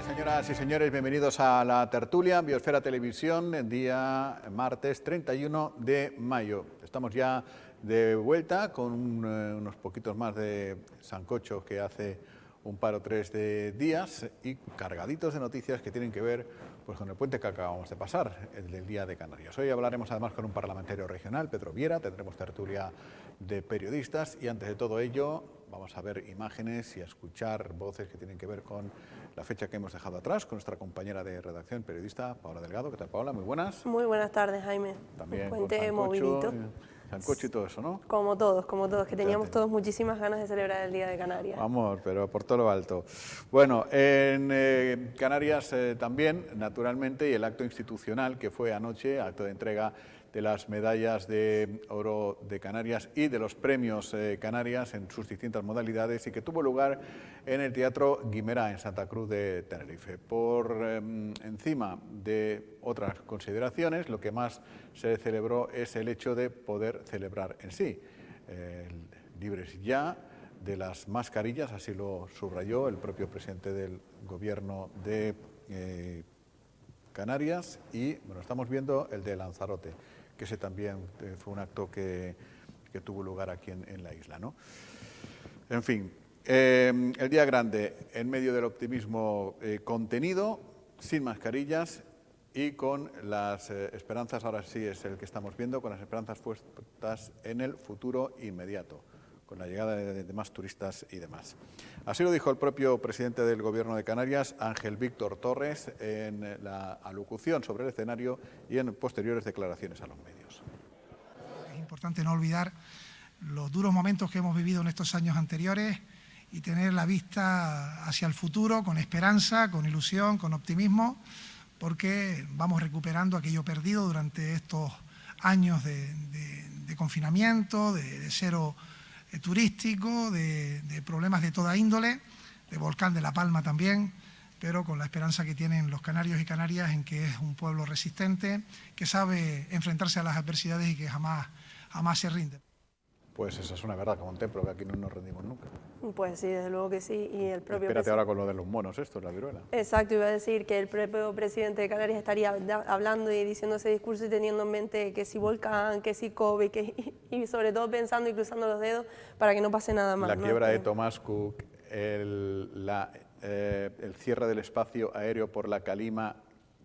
Señoras y señores, bienvenidos a la tertulia Biosfera Televisión, día martes 31 de mayo. Estamos ya de vuelta con unos poquitos más de sancocho que hace un par o tres de días y cargaditos de noticias que tienen que ver pues, con el puente que acabamos de pasar, el del Día de Canarias. Hoy hablaremos además con un parlamentario regional, Pedro Viera, tendremos tertulia de periodistas y antes de todo ello vamos a ver imágenes y a escuchar voces que tienen que ver con la fecha que hemos dejado atrás, con nuestra compañera de redacción, periodista Paola Delgado. ¿Qué tal, Paola? Muy buenas. Muy buenas tardes, Jaime. También Un con puente movidito. sancocho y todo eso, ¿no? Como todos, que teníamos todos muchísimas ganas de celebrar el Día de Canarias. Vamos, pero por todo lo alto. Bueno, en Canarias también, naturalmente, y el acto institucional que fue anoche, acto de entrega de las medallas de oro de Canarias y de los premios Canarias en sus distintas modalidades y que tuvo lugar en el Teatro Guimerá en Santa Cruz de Tenerife. Por encima de otras consideraciones, lo que más se celebró es el hecho de poder celebrar en sí. Libres ya de las mascarillas, así lo subrayó el propio presidente del Gobierno de Canarias y bueno, estamos viendo el de Lanzarote, que ese también fue un acto que tuvo lugar aquí en la isla, ¿no? En fin, el día grande en medio del optimismo contenido, sin mascarillas y con las esperanzas, ahora sí es el que estamos viendo, con las esperanzas puestas en el futuro inmediato, con la llegada de más turistas y demás. Así lo dijo el propio presidente del Gobierno de Canarias, Ángel Víctor Torres, en la alocución sobre el escenario y en posteriores declaraciones a los medios. Es importante no olvidar los duros momentos que hemos vivido en estos años anteriores y tener la vista hacia el futuro con esperanza, con ilusión, con optimismo, porque vamos recuperando aquello perdido durante estos años de confinamiento, de cero turístico, de problemas de toda índole, de volcán de La Palma también, pero con la esperanza que tienen los canarios y canarias en que es un pueblo resistente, que sabe enfrentarse a las adversidades y que jamás se rinde. Pues esa es una verdad, como un templo, que aquí no nos rendimos nunca. Pues sí, desde luego que sí. Y el propio Espérate ahora con lo de los monos, esto, la viruela. Exacto, iba a decir que el propio presidente de Canarias estaría hablando y diciendo ese discurso y teniendo en mente que si volcán, que si COVID, y sobre todo pensando y cruzando los dedos para que no pase nada más. La quiebra de Thomas Cook, el cierre del espacio aéreo por la calima,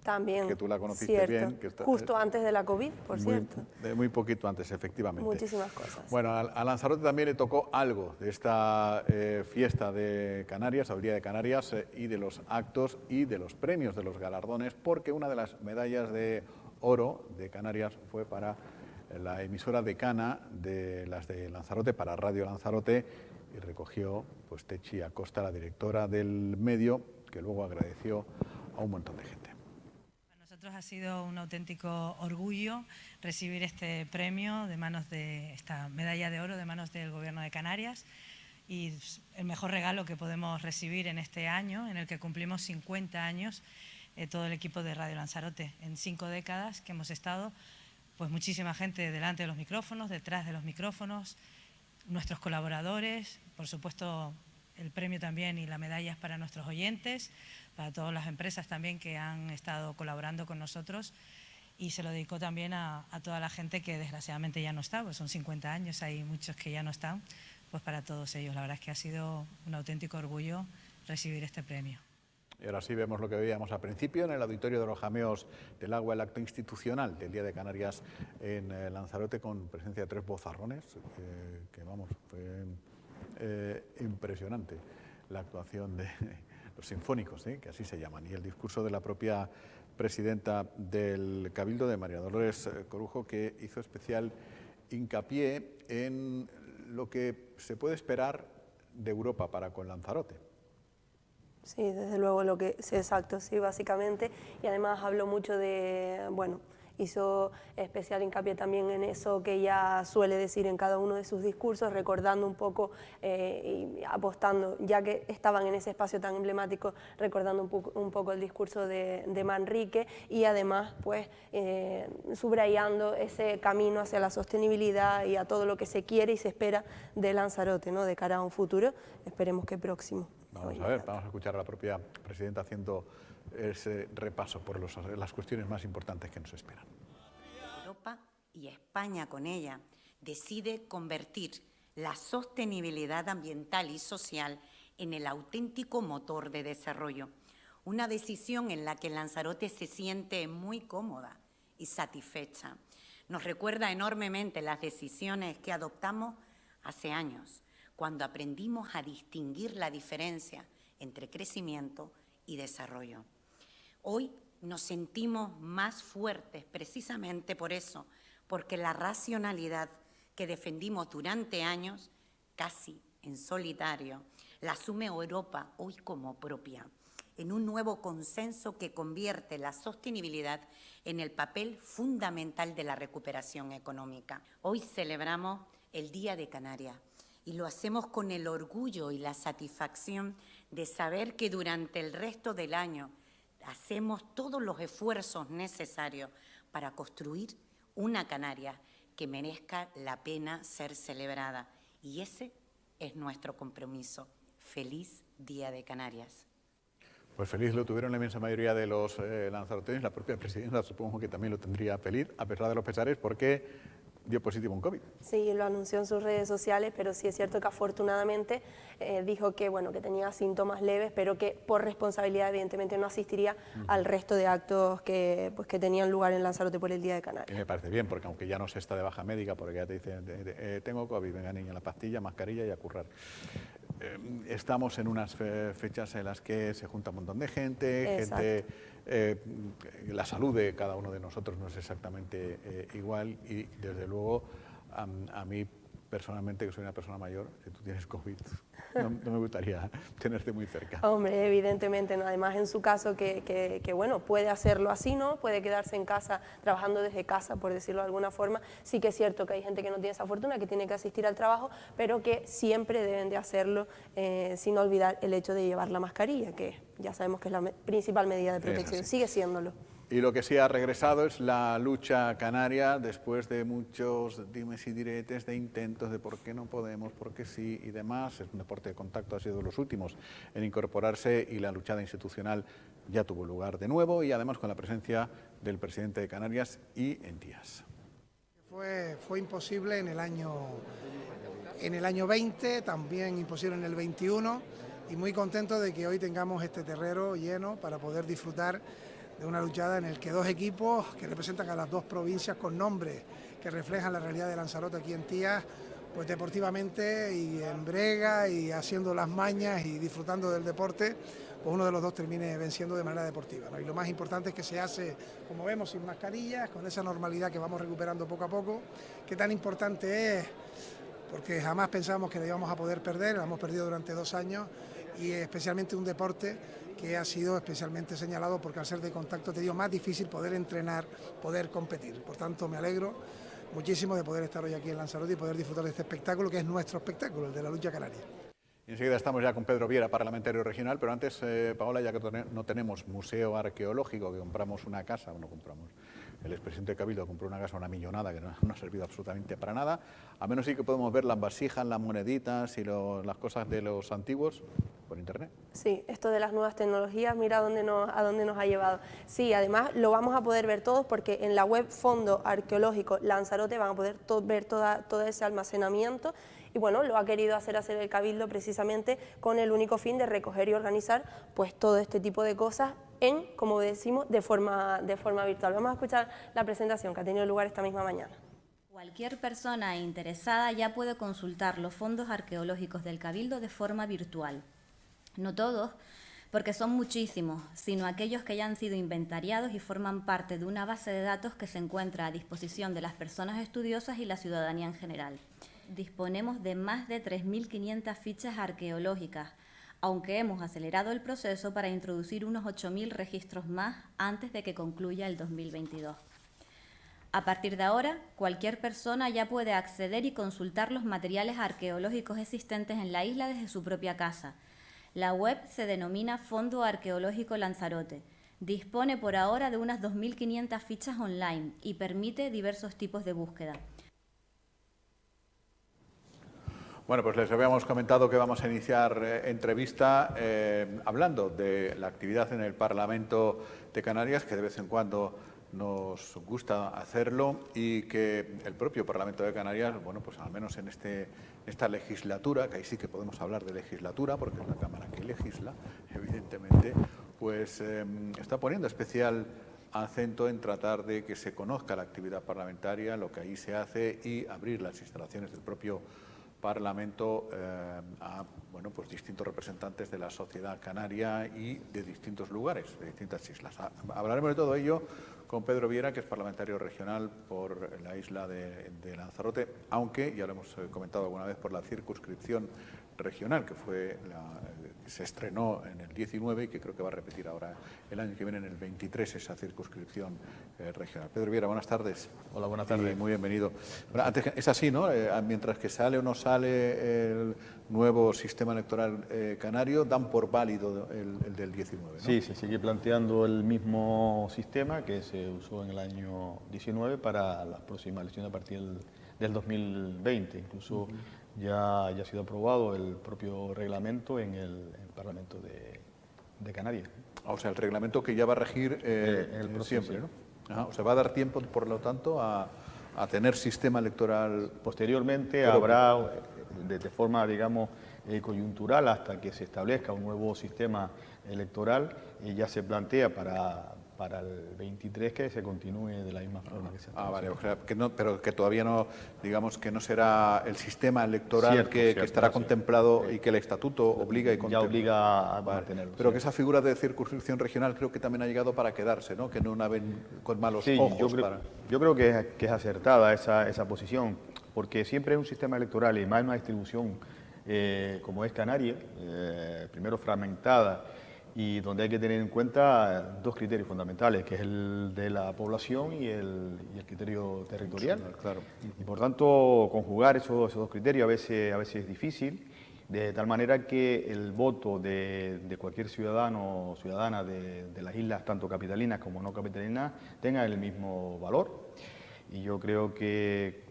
también, que tú la conociste cierto. bien. Que está, justo antes de la COVID, por cierto. Muy poquito antes, efectivamente. Muchísimas cosas. Bueno, a Lanzarote también le tocó algo de esta fiesta de Canarias, el Día de Canarias, y de los actos y de los premios, de los galardones, porque una de las medallas de oro de Canarias fue para la emisora decana de las de Lanzarote, para Radio Lanzarote, y recogió pues Techi Acosta, la directora del medio, que luego agradeció a un montón de gente. Para nosotros ha sido un auténtico orgullo recibir este premio de manos de esta medalla de oro de manos del Gobierno de Canarias y el mejor regalo que podemos recibir en este año en el que cumplimos 50 años todo el equipo de Radio Lanzarote. En 5 décadas que hemos estado, pues muchísima gente delante de los micrófonos, detrás de los micrófonos, nuestros colaboradores, por supuesto el premio también y la medalla es para nuestros oyentes, para todas las empresas también que han estado colaborando con nosotros y se lo dedicó también a toda la gente que desgraciadamente ya no está, pues son 50 años, hay muchos que ya no están, pues para todos ellos. La verdad es que ha sido un auténtico orgullo recibir este premio. Y ahora sí vemos lo que veíamos al principio en el auditorio de los Jameos del Agua, el acto institucional del Día de Canarias en Lanzarote con presencia de 3 vozarrones, que vamos, fue impresionante la actuación de los sinfónicos, que así se llaman, y el discurso de la propia presidenta del Cabildo, de María Dolores Corujo, que hizo especial hincapié en lo que se puede esperar de Europa para con Lanzarote. Sí, desde luego, lo que sí, exacto, sí, básicamente, y además habló mucho de, bueno, hizo especial hincapié también en eso que ella suele decir en cada uno de sus discursos, recordando un poco y apostando, ya que estaban en ese espacio tan emblemático, recordando un poco el discurso de Manrique y además pues subrayando ese camino hacia la sostenibilidad y a todo lo que se quiere y se espera de Lanzarote, ¿no? De cara a un futuro, esperemos que próximo. Vamos a ver, vamos a escuchar a la propia presidenta haciendo ese repaso por las cuestiones más importantes que nos esperan. Europa, y España con ella, decide convertir la sostenibilidad ambiental y social en el auténtico motor de desarrollo. Una decisión en la que Lanzarote se siente muy cómoda y satisfecha. Nos recuerda enormemente las decisiones que adoptamos hace años, cuando aprendimos a distinguir la diferencia entre crecimiento y desarrollo. Hoy nos sentimos más fuertes precisamente por eso, porque la racionalidad que defendimos durante años, casi en solitario, la asume Europa hoy como propia, en un nuevo consenso que convierte la sostenibilidad en el papel fundamental de la recuperación económica. Hoy celebramos el Día de Canarias y lo hacemos con el orgullo y la satisfacción de saber que durante el resto del año hacemos todos los esfuerzos necesarios para construir una Canarias que merezca la pena ser celebrada. Y ese es nuestro compromiso. Feliz Día de Canarias. Pues feliz lo tuvieron la inmensa mayoría de los lanzaroteños. La propia presidenta supongo que también lo tendría feliz, a pesar de los pesares, porque dio positivo en COVID. Sí, lo anunció en sus redes sociales, pero sí es cierto que afortunadamente dijo que, bueno, que tenía síntomas leves, pero que por responsabilidad evidentemente no asistiría al resto de actos que tenían lugar en Lanzarote por el Día de Canarias. Y me parece bien, porque aunque ya no se está de baja médica, porque ya te dicen, tengo COVID, venga niña, la pastilla, mascarilla y a currar. Estamos en unas fechas en las que se junta un montón de gente, la salud de cada uno de nosotros no es exactamente igual y desde luego a mí personalmente, que soy una persona mayor, si tú tienes COVID, no me gustaría tenerte muy cerca. Hombre, evidentemente, ¿no? Además en su caso que bueno, puede hacerlo así, ¿no? Puede quedarse en casa, trabajando desde casa, por decirlo de alguna forma. Sí que es cierto que hay gente que no tiene esa fortuna, que tiene que asistir al trabajo, pero que siempre deben de hacerlo sin olvidar el hecho de llevar la mascarilla, que ya sabemos que es la principal medida de protección, sigue siéndolo. Y lo que sí ha regresado es la lucha canaria después de muchos dimes y diretes, de intentos de por qué no podemos, por qué sí y demás. Es un deporte de contacto, ha sido de los últimos en incorporarse y la luchada institucional ya tuvo lugar de nuevo y además con la presencia del presidente de Canarias y Díaz. Fue imposible en el año 20, también imposible en el 21 y muy contento de que hoy tengamos este terreno lleno para poder disfrutar de una luchada en el que dos equipos que representan a las dos provincias con nombres que reflejan la realidad de Lanzarote aquí en Tías, pues deportivamente y en brega y haciendo las mañas y disfrutando del deporte, pues uno de los dos termine venciendo de manera deportiva, ¿no? Y lo más importante es que se hace, como vemos, sin mascarillas, con esa normalidad que vamos recuperando poco a poco, que tan importante es, porque jamás pensábamos que la íbamos a poder perder, la hemos perdido durante 2 años, y especialmente un deporte que ha sido especialmente señalado porque al ser de contacto te digo más difícil poder entrenar, poder competir. Por tanto, me alegro muchísimo de poder estar hoy aquí en Lanzarote y poder disfrutar de este espectáculo que es nuestro espectáculo, el de la lucha canaria. Y enseguida estamos ya con Pedro Viera, parlamentario regional, pero antes, Paola, ya que no tenemos museo arqueológico, que compramos una casa, el expresidente de Cabildo compró una casa, una millonada, que no ha servido absolutamente para nada, a menos sí que podemos ver las vasijas, las moneditas y las cosas de los antiguos por internet. Sí, esto de las nuevas tecnologías, mira a dónde nos ha llevado. Sí, además lo vamos a poder ver todos porque en la web Fondo Arqueológico Lanzarote van a poder ver todo ese almacenamiento. Y bueno, lo ha querido hacer el Cabildo precisamente con el único fin de recoger y organizar pues todo este tipo de cosas como decimos, de forma virtual. Vamos a escuchar la presentación que ha tenido lugar esta misma mañana. Cualquier persona interesada ya puede consultar los fondos arqueológicos del Cabildo de forma virtual. No todos, porque son muchísimos, sino aquellos que ya han sido inventariados y forman parte de una base de datos que se encuentra a disposición de las personas estudiosas y la ciudadanía en general. Disponemos de más de 3.500 fichas arqueológicas, aunque hemos acelerado el proceso para introducir unos 8.000 registros más antes de que concluya el 2022. A partir de ahora, cualquier persona ya puede acceder y consultar los materiales arqueológicos existentes en la isla desde su propia casa. La web se denomina Fondo Arqueológico Lanzarote. Dispone por ahora de unas 2.500 fichas online y permite diversos tipos de búsqueda. Bueno, pues les habíamos comentado que vamos a iniciar entrevista hablando de la actividad en el Parlamento de Canarias, que de vez en cuando nos gusta hacerlo, y que el propio Parlamento de Canarias, bueno, pues al menos en esta legislatura, que ahí sí que podemos hablar de legislatura, porque es la Cámara que legisla, evidentemente, pues está poniendo especial acento en tratar de que se conozca la actividad parlamentaria, lo que ahí se hace, y abrir las instalaciones del propio Parlamento a bueno, pues distintos representantes de la sociedad canaria y de distintos lugares, de distintas islas. Hablaremos de todo ello con Pedro Viera, que es parlamentario regional por la isla de Lanzarote, aunque ya lo hemos comentado alguna vez por la circunscripción regional, que se estrenó en el 19 y que creo que va a repetir ahora el año que viene, en el 23, esa circunscripción regional. Pedro Viera, buenas tardes. Hola, buenas tardes. Y muy bienvenido. Bueno, antes, es así, ¿no? Mientras que sale o no sale el nuevo sistema electoral canario, dan por válido el del 19, ¿no? Sí, se sigue planteando el mismo sistema que se usó en el año 19 para las próximas elecciones a partir del 2020. Incluso ya ha sido aprobado el propio reglamento en el Parlamento de Canarias. O sea, el reglamento que ya va a regir siempre, ¿no? Ajá, o sea, va a dar tiempo, por lo tanto, a tener sistema electoral. Posteriormente habrá, de forma, digamos, coyuntural, hasta que se establezca un nuevo sistema electoral, ya se plantea para el 23 que se continúe de la misma forma que se ha Vale, o sea, pero que todavía no, digamos que no será el sistema electoral que estará contemplado y que el estatuto obliga y contempla. Ya obliga a mantenerlo. Pero que esa figura de circunscripción regional creo que también ha llegado para quedarse, ¿no? Que no una ven con malos ojos. Yo creo que es acertada esa posición, porque siempre es un sistema electoral y más una distribución como es Canarias, primero fragmentada, y donde hay que tener en cuenta dos criterios fundamentales, que es el de la población y el criterio territorial. Claro. Y por tanto, conjugar esos dos criterios a veces es difícil, de tal manera que el voto de cualquier ciudadano o ciudadana de las islas, tanto capitalinas como no capitalinas, tenga el mismo valor. Y yo creo que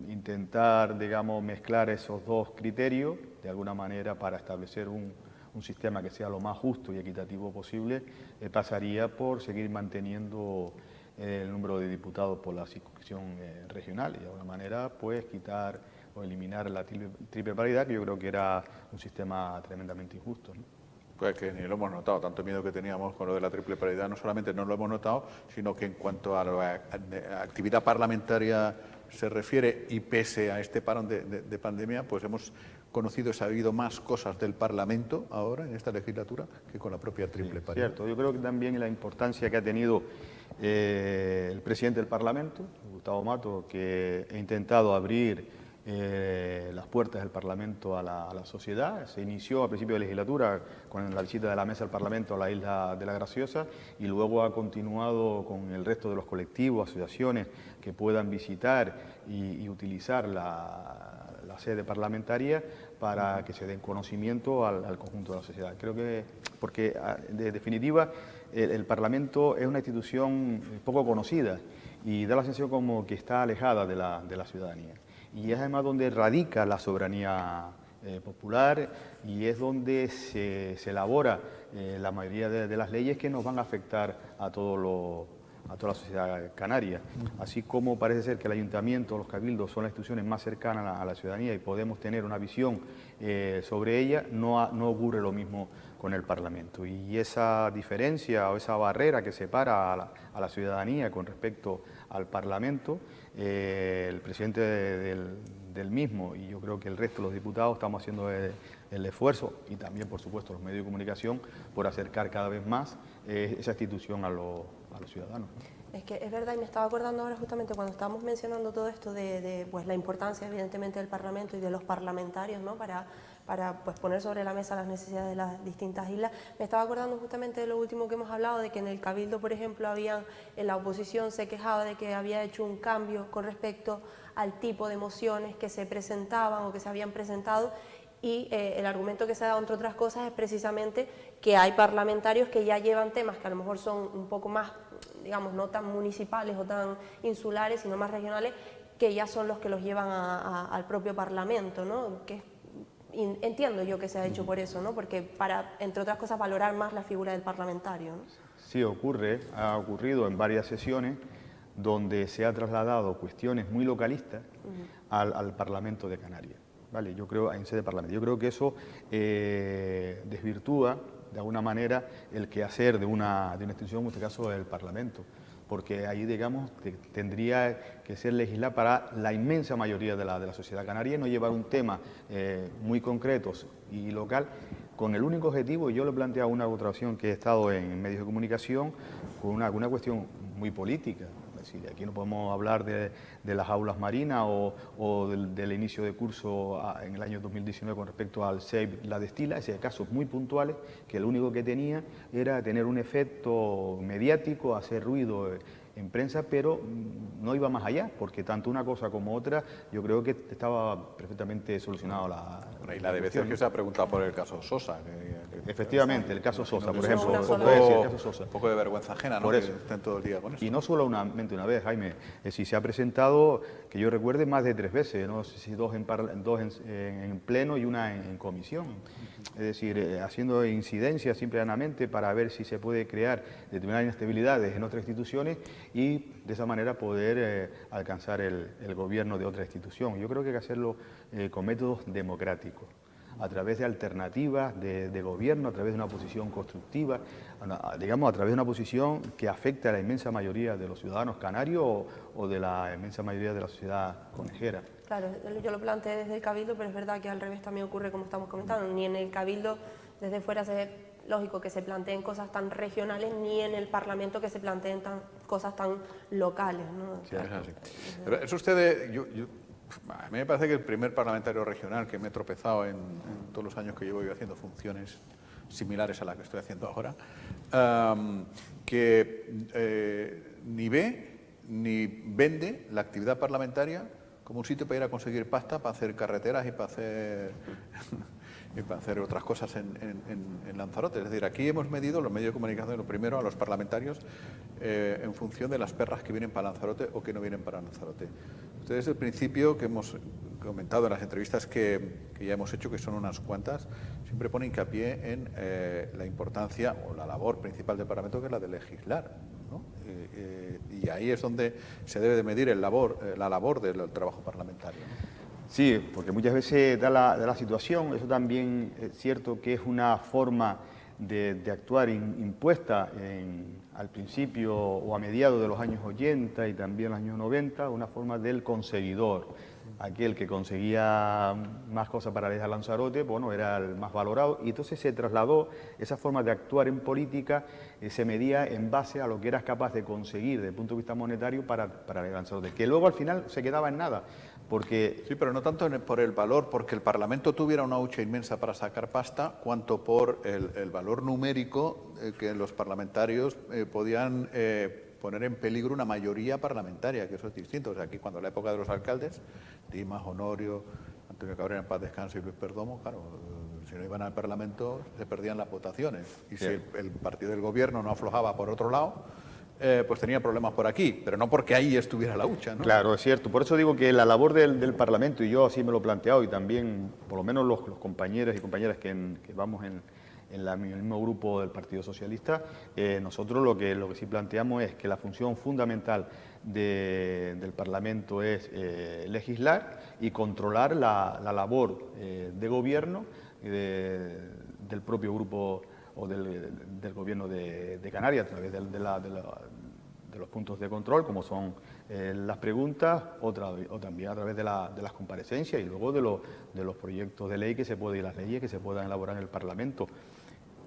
intentar, digamos, mezclar esos dos criterios, de alguna manera, para establecer un sistema que sea lo más justo y equitativo posible, pasaría por seguir manteniendo el número de diputados por la circunscripción regional y de alguna manera pues quitar o eliminar la triple paridad, que yo creo que era un sistema tremendamente injusto, ¿no? Pues que ni lo hemos notado, tanto miedo que teníamos con lo de la triple paridad, no solamente no lo hemos notado, sino que en cuanto a la actividad parlamentaria se refiere, y pese a este parón de pandemia, pues hemos conocido y sabido más cosas del Parlamento ahora, en esta legislatura, que con la propia triple paridad. Cierto, yo creo que también la importancia que ha tenido el presidente del Parlamento, Gustavo Mato, que ha intentado abrir las puertas del Parlamento a la sociedad. Se inició a principio de legislatura con la visita de la Mesa del Parlamento a la isla de La Graciosa y luego ha continuado con el resto de los colectivos, asociaciones que puedan visitar y utilizar la sede parlamentaria para que se den conocimiento al conjunto de la sociedad. Creo que, porque de definitiva, el Parlamento es una institución poco conocida y da la sensación como que está alejada de la ciudadanía. Y es además donde radica la soberanía popular y es donde se elabora la mayoría de las leyes que nos van a afectar a toda la sociedad canaria. Así como parece ser que el ayuntamiento, los cabildos son las instituciones más cercanas a la ciudadanía y podemos tener una visión sobre ella, no ocurre lo mismo con el Parlamento. Y esa diferencia o esa barrera que separa a la ciudadanía con respecto al Parlamento, el presidente del mismo y yo creo que el resto de los diputados estamos haciendo el esfuerzo, y también por supuesto los medios de comunicación, por acercar cada vez más esa institución a los ciudadanos. Es que es verdad, y me estaba acordando ahora justamente cuando estábamos mencionando todo esto de pues, la importancia evidentemente del Parlamento y de los parlamentarios, ¿no? para pues, poner sobre la mesa las necesidades de las distintas islas. Me estaba acordando justamente de lo último que hemos hablado, de que en el Cabildo, por ejemplo, en la oposición se quejaba de que había hecho un cambio con respecto al tipo de mociones que se presentaban o que se habían presentado, y el argumento que se ha dado, entre otras cosas, es precisamente que hay parlamentarios que ya llevan temas que a lo mejor son un poco más, digamos, no tan municipales o tan insulares, sino más regionales, que ya son los que los llevan al propio Parlamento, ¿no? Entiendo yo que se ha hecho por eso, ¿no? Porque para, entre otras cosas, valorar más la figura del parlamentario, ¿no? Sí, ha ocurrido en varias sesiones donde se ha trasladado cuestiones muy localistas al Parlamento de Canarias, ¿vale? Yo creo, en sede parlamentaria. Yo creo que eso desvirtúa de alguna manera el quehacer de una institución, en este caso el Parlamento, porque ahí, digamos, tendría que ser legislar para la inmensa mayoría de la sociedad canaria y no llevar un tema muy concreto y local con el único objetivo. Yo lo he planteado una otra ocasión que he estado en medios de comunicación con una cuestión muy política. Es decir, aquí no podemos hablar de las aulas marinas o del inicio de curso en el año 2019 con respecto al SEIP La Destila, ese casos muy puntuales que lo único que tenía era tener un efecto mediático, hacer ruido en prensa, pero no iba más allá, porque tanto una cosa como otra yo creo que estaba perfectamente solucionado Y la de veces que se ha preguntado por el caso Sosa. Efectivamente, el caso Sosa, por ejemplo. Un poco de vergüenza ajena, ¿no? Por eso. Que estén todo el día con eso. Y no solamente una vez, Jaime, es decir, se ha presentado, que yo recuerde, más de 3 veces, no sé si dos en pleno y una en comisión. Es decir, haciendo incidencias simplemente para ver si se puede crear determinadas inestabilidades en otras instituciones y de esa manera poder alcanzar el gobierno de otra institución. Yo creo que hay que hacerlo con métodos democráticos, a través de alternativas de gobierno, a través de una posición constructiva, digamos, a través de una posición que afecte a la inmensa mayoría de los ciudadanos canarios o de la inmensa mayoría de la sociedad conejera. Claro, yo lo planteé desde el Cabildo, pero es verdad que al revés también ocurre, como estamos comentando. Ni en el Cabildo, desde fuera, es lógico que se planteen cosas tan regionales, ni en el Parlamento que se planteen cosas tan locales, ¿no? Sí, es así. Pero es usted, a mí me parece que el primer parlamentario regional que me he tropezado en todos los años que llevo yo haciendo funciones similares a la que estoy haciendo ahora, que ni ve ni vende la actividad parlamentaria como un sitio para ir a conseguir pasta, para hacer carreteras y para hacer otras cosas en Lanzarote. Es decir, aquí hemos medido los medios de comunicación, lo primero, a los parlamentarios en función de las perras que vienen para Lanzarote o que no vienen para Lanzarote. Ustedes, desde el principio, que hemos comentado en las entrevistas que ya hemos hecho, que son unas cuantas, siempre pone hincapié en la importancia o la labor principal del Parlamento, que es la de legislar, ¿no? Y ahí es donde se debe de medir la labor del trabajo parlamentario, ¿no? Sí, porque muchas veces da la situación, eso también es cierto que es una forma de actuar impuesta al principio o a mediados de los años 80 y también los años 90, una forma del conseguidor. Aquel que conseguía más cosas para ir a Lanzarote, bueno, era el más valorado, y entonces se trasladó esa forma de actuar en política, se medía en base a lo que eras capaz de conseguir desde el punto de vista monetario para ir a Lanzarote, que luego al final se quedaba en nada. Porque... Sí, pero no tanto por el valor, porque el Parlamento tuviera una hucha inmensa para sacar pasta, cuanto por el valor numérico que los parlamentarios podían poner en peligro una mayoría parlamentaria, que eso es distinto. O sea, aquí cuando en la época de los alcaldes, Dimas, Honorio, Antonio Cabrera en paz descanse y Luis Perdomo, claro, si no iban al Parlamento se perdían las votaciones. Y si el partido del gobierno no aflojaba por otro lado, pues tenía problemas por aquí, pero no porque ahí estuviera la hucha, ¿no? Claro, es cierto. Por eso digo que la labor del Parlamento, y yo así me lo he planteado, y también por lo menos los compañeros y compañeras que vamos en el mismo grupo del Partido Socialista, nosotros lo que sí planteamos es que la función fundamental del Parlamento es legislar y controlar la labor de gobierno del propio grupo o del gobierno de Canarias a través de los puntos de control, como son las preguntas o también a través de las comparecencias y luego de los proyectos de ley y las leyes que se puedan elaborar en el Parlamento.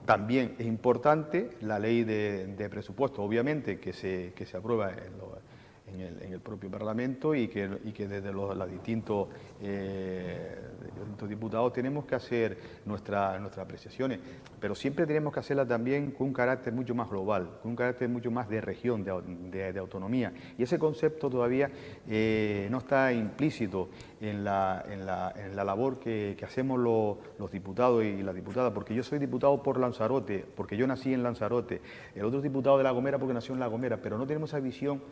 También es importante la ley de presupuesto, obviamente, que se aprueba en el propio Parlamento y que desde los distintos diputados tenemos que hacer nuestras apreciaciones, pero siempre tenemos que hacerla también con un carácter mucho más global, con un carácter mucho más de región, de autonomía, y ese concepto todavía no está implícito en la labor que hacemos los diputados y las diputadas, porque yo soy diputado por Lanzarote, porque yo nací en Lanzarote, el otro diputado de La Gomera porque nació en La Gomera, pero no tenemos esa visión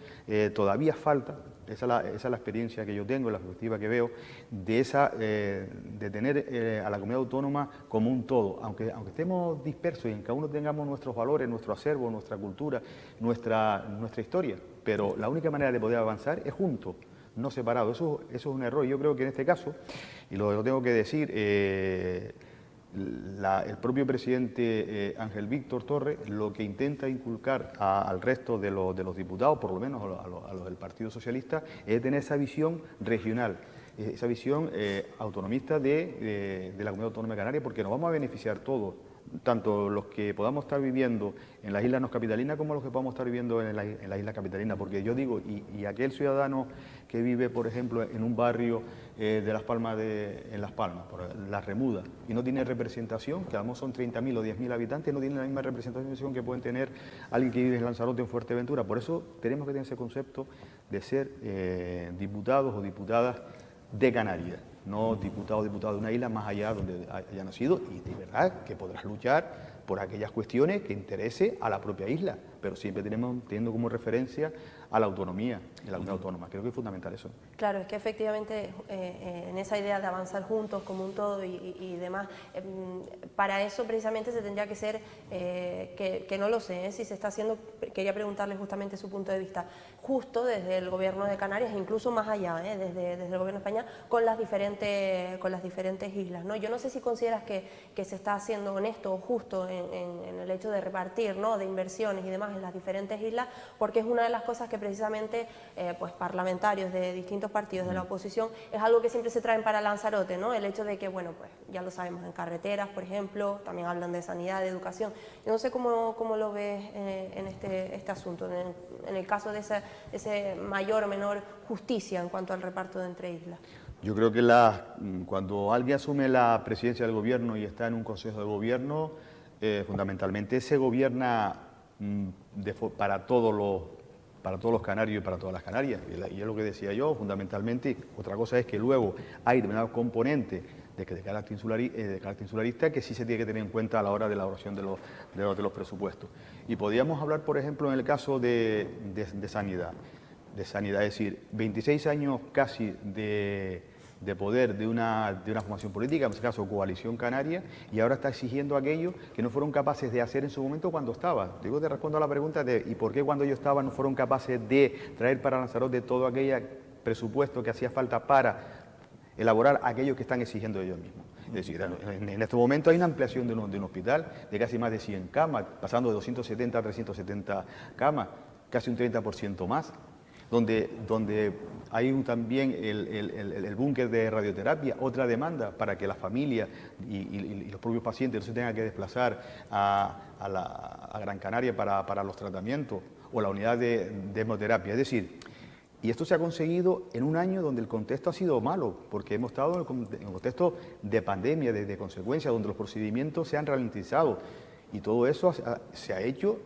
todavía todavía falta, esa es la experiencia que yo tengo, la perspectiva que veo, de tener a la comunidad autónoma como un todo, aunque estemos dispersos y en cada uno tengamos nuestros valores, nuestro acervo, nuestra cultura, nuestra historia, pero la única manera de poder avanzar es juntos, no separados. Eso es un error. Yo creo que en este caso, y lo tengo que decir, el propio presidente Ángel Víctor Torres lo que intenta inculcar al resto de los diputados, por lo menos a los del Partido Socialista, es tener esa visión regional, esa visión autonomista de la Comunidad Autónoma de Canarias, porque nos vamos a beneficiar todos, tanto los que podamos estar viviendo en las islas no capitalinas como los que podamos estar viviendo en la isla capitalina, porque yo digo, y aquel ciudadano que vive, por ejemplo, en un barrio de Las Palmas, en Las Palmas, por La Remuda, y no tiene representación, que a lo mejor son 30.000 o 10.000 habitantes, no tiene la misma representación que pueden tener alguien que vive en Lanzarote o en Fuerteventura. Por eso tenemos que tener ese concepto de ser diputados o diputadas de Canarias, no diputado o diputada de una isla más allá donde haya nacido, y de verdad que podrás luchar por aquellas cuestiones que interese a la propia isla, pero siempre teniendo como referencia a la autonomía y la comunidad autónoma. Creo que es fundamental eso. Claro, es que efectivamente en esa idea de avanzar juntos como un todo y demás, para eso precisamente se tendría que ser, que no lo sé, si se está haciendo, quería preguntarle justamente su punto de vista, justo desde el Gobierno de Canarias, e incluso más allá, desde el Gobierno de España, con las diferentes islas, ¿no? Yo no sé si consideras que se está haciendo honesto o justo en el hecho de repartir, ¿no?, de inversiones y demás en las diferentes islas, porque es una de las cosas que precisamente pues parlamentarios de distintos partidos de la oposición es algo que siempre se traen para Lanzarote, ¿no? El hecho de que, bueno, pues ya lo sabemos, en carreteras, por ejemplo, también hablan de sanidad, de educación. Yo no sé cómo lo ves en este asunto, en el caso de ese mayor o menor justicia en cuanto al reparto de entre islas. Yo creo que cuando alguien asume la presidencia del gobierno y está en un consejo de gobierno, fundamentalmente se gobierna para todos los canarios y para todas las Canarias. Y es lo que decía yo, fundamentalmente. Otra cosa es que luego hay determinados componentes de carácter insularista que sí se tiene que tener en cuenta a la hora de la elaboración de los presupuestos. Y podríamos hablar, por ejemplo, en el caso de sanidad. Es decir, 26 años casi de poder de una formación política, en este caso Coalición Canaria, y ahora está exigiendo aquello que no fueron capaces de hacer en su momento cuando estaba. Digo, te respondo a la pregunta de ¿y por qué cuando yo estaba no fueron capaces de traer para Lanzarote todo aquel presupuesto que hacía falta para elaborar aquello que están exigiendo ellos mismos? Es decir, en este momento hay una ampliación de un hospital de casi más de 100 camas, pasando de 270 a 370 camas, casi un 30% más. Donde hay también el búnker de radioterapia, otra demanda para que la familia y los propios pacientes no se tengan que desplazar a Gran Canaria para los tratamientos, o la unidad de hemoterapia. Es decir, y esto se ha conseguido en un año donde el contexto ha sido malo, porque hemos estado en un contexto de pandemia, de consecuencia, donde los procedimientos se han ralentizado, y todo eso se ha hecho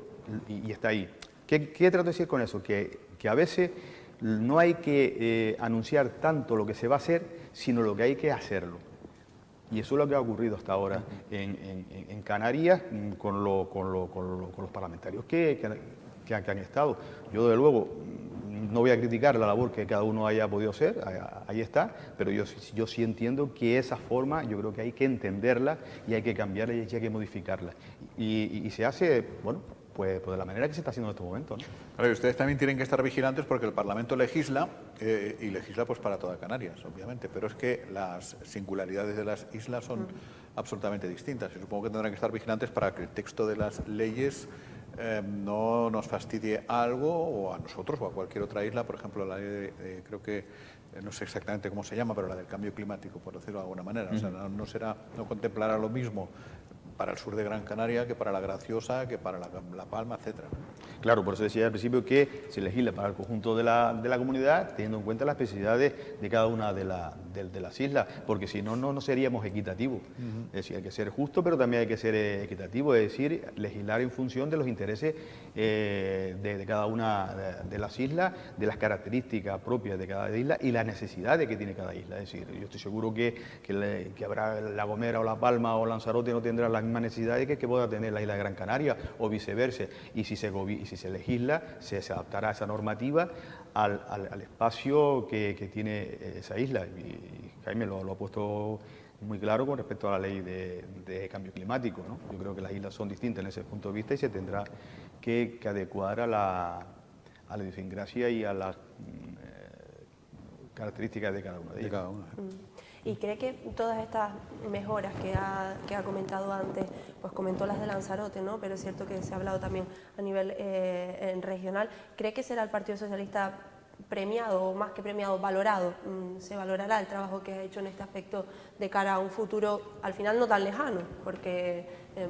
y está ahí. ¿Qué trato de decir con eso? Que a veces no hay que anunciar tanto lo que se va a hacer, sino lo que hay que hacerlo. Y eso es lo que ha ocurrido hasta ahora en Canarias con los parlamentarios que han estado. Yo, desde luego, no voy a criticar la labor que cada uno haya podido hacer, ahí está, pero yo sí entiendo que esa forma, yo creo que hay que entenderla y hay que cambiarla y hay que modificarla. Y se hace, bueno, pues de la manera que se está haciendo en estos momentos, ¿no? Claro, y ustedes también tienen que estar vigilantes porque el Parlamento legisla y legisla pues para toda Canarias, obviamente, pero es que las singularidades de las islas son absolutamente distintas y supongo que tendrán que estar vigilantes para que el texto de las leyes no nos fastidie algo, o a nosotros o a cualquier otra isla. Por ejemplo, la ley creo que no sé exactamente cómo se llama, pero la del cambio climático, por decirlo de alguna manera. O sea, no contemplará lo mismo para el sur de Gran Canaria que para la Graciosa, que para La Palma, etcétera. Claro, por eso decía al principio que se legisla para el conjunto de la comunidad, teniendo en cuenta las especificidades de cada una de las islas, porque si no, no seríamos equitativos. Es decir, hay que ser justo, pero también hay que ser equitativo, es decir, legislar en función de los intereses de cada una de las islas, de las características propias de cada isla y las necesidades que tiene cada isla. Es decir, yo estoy seguro que habrá La Gomera o La Palma o Lanzarote no tendrán las mismas necesidades que pueda tener la isla de Gran Canaria, o viceversa. Y si se si se legisla, se adaptará esa normativa al espacio que tiene esa isla. Y Jaime lo ha puesto muy claro con respecto a la ley de cambio climático, ¿no? Yo creo que las islas son distintas en ese punto de vista y se tendrá que adecuar a la idiosincrasia y a las características de cada una de ellas. ¿Y cree que todas estas mejoras que ha comentado antes, pues comentó las de Lanzarote, ¿no? Pero es cierto que se ha hablado también a nivel regional, ¿cree que será el Partido Socialista premiado, o más que premiado, valorado? ¿Se valorará el trabajo que ha hecho en este aspecto de cara a un futuro, al final no tan lejano, porque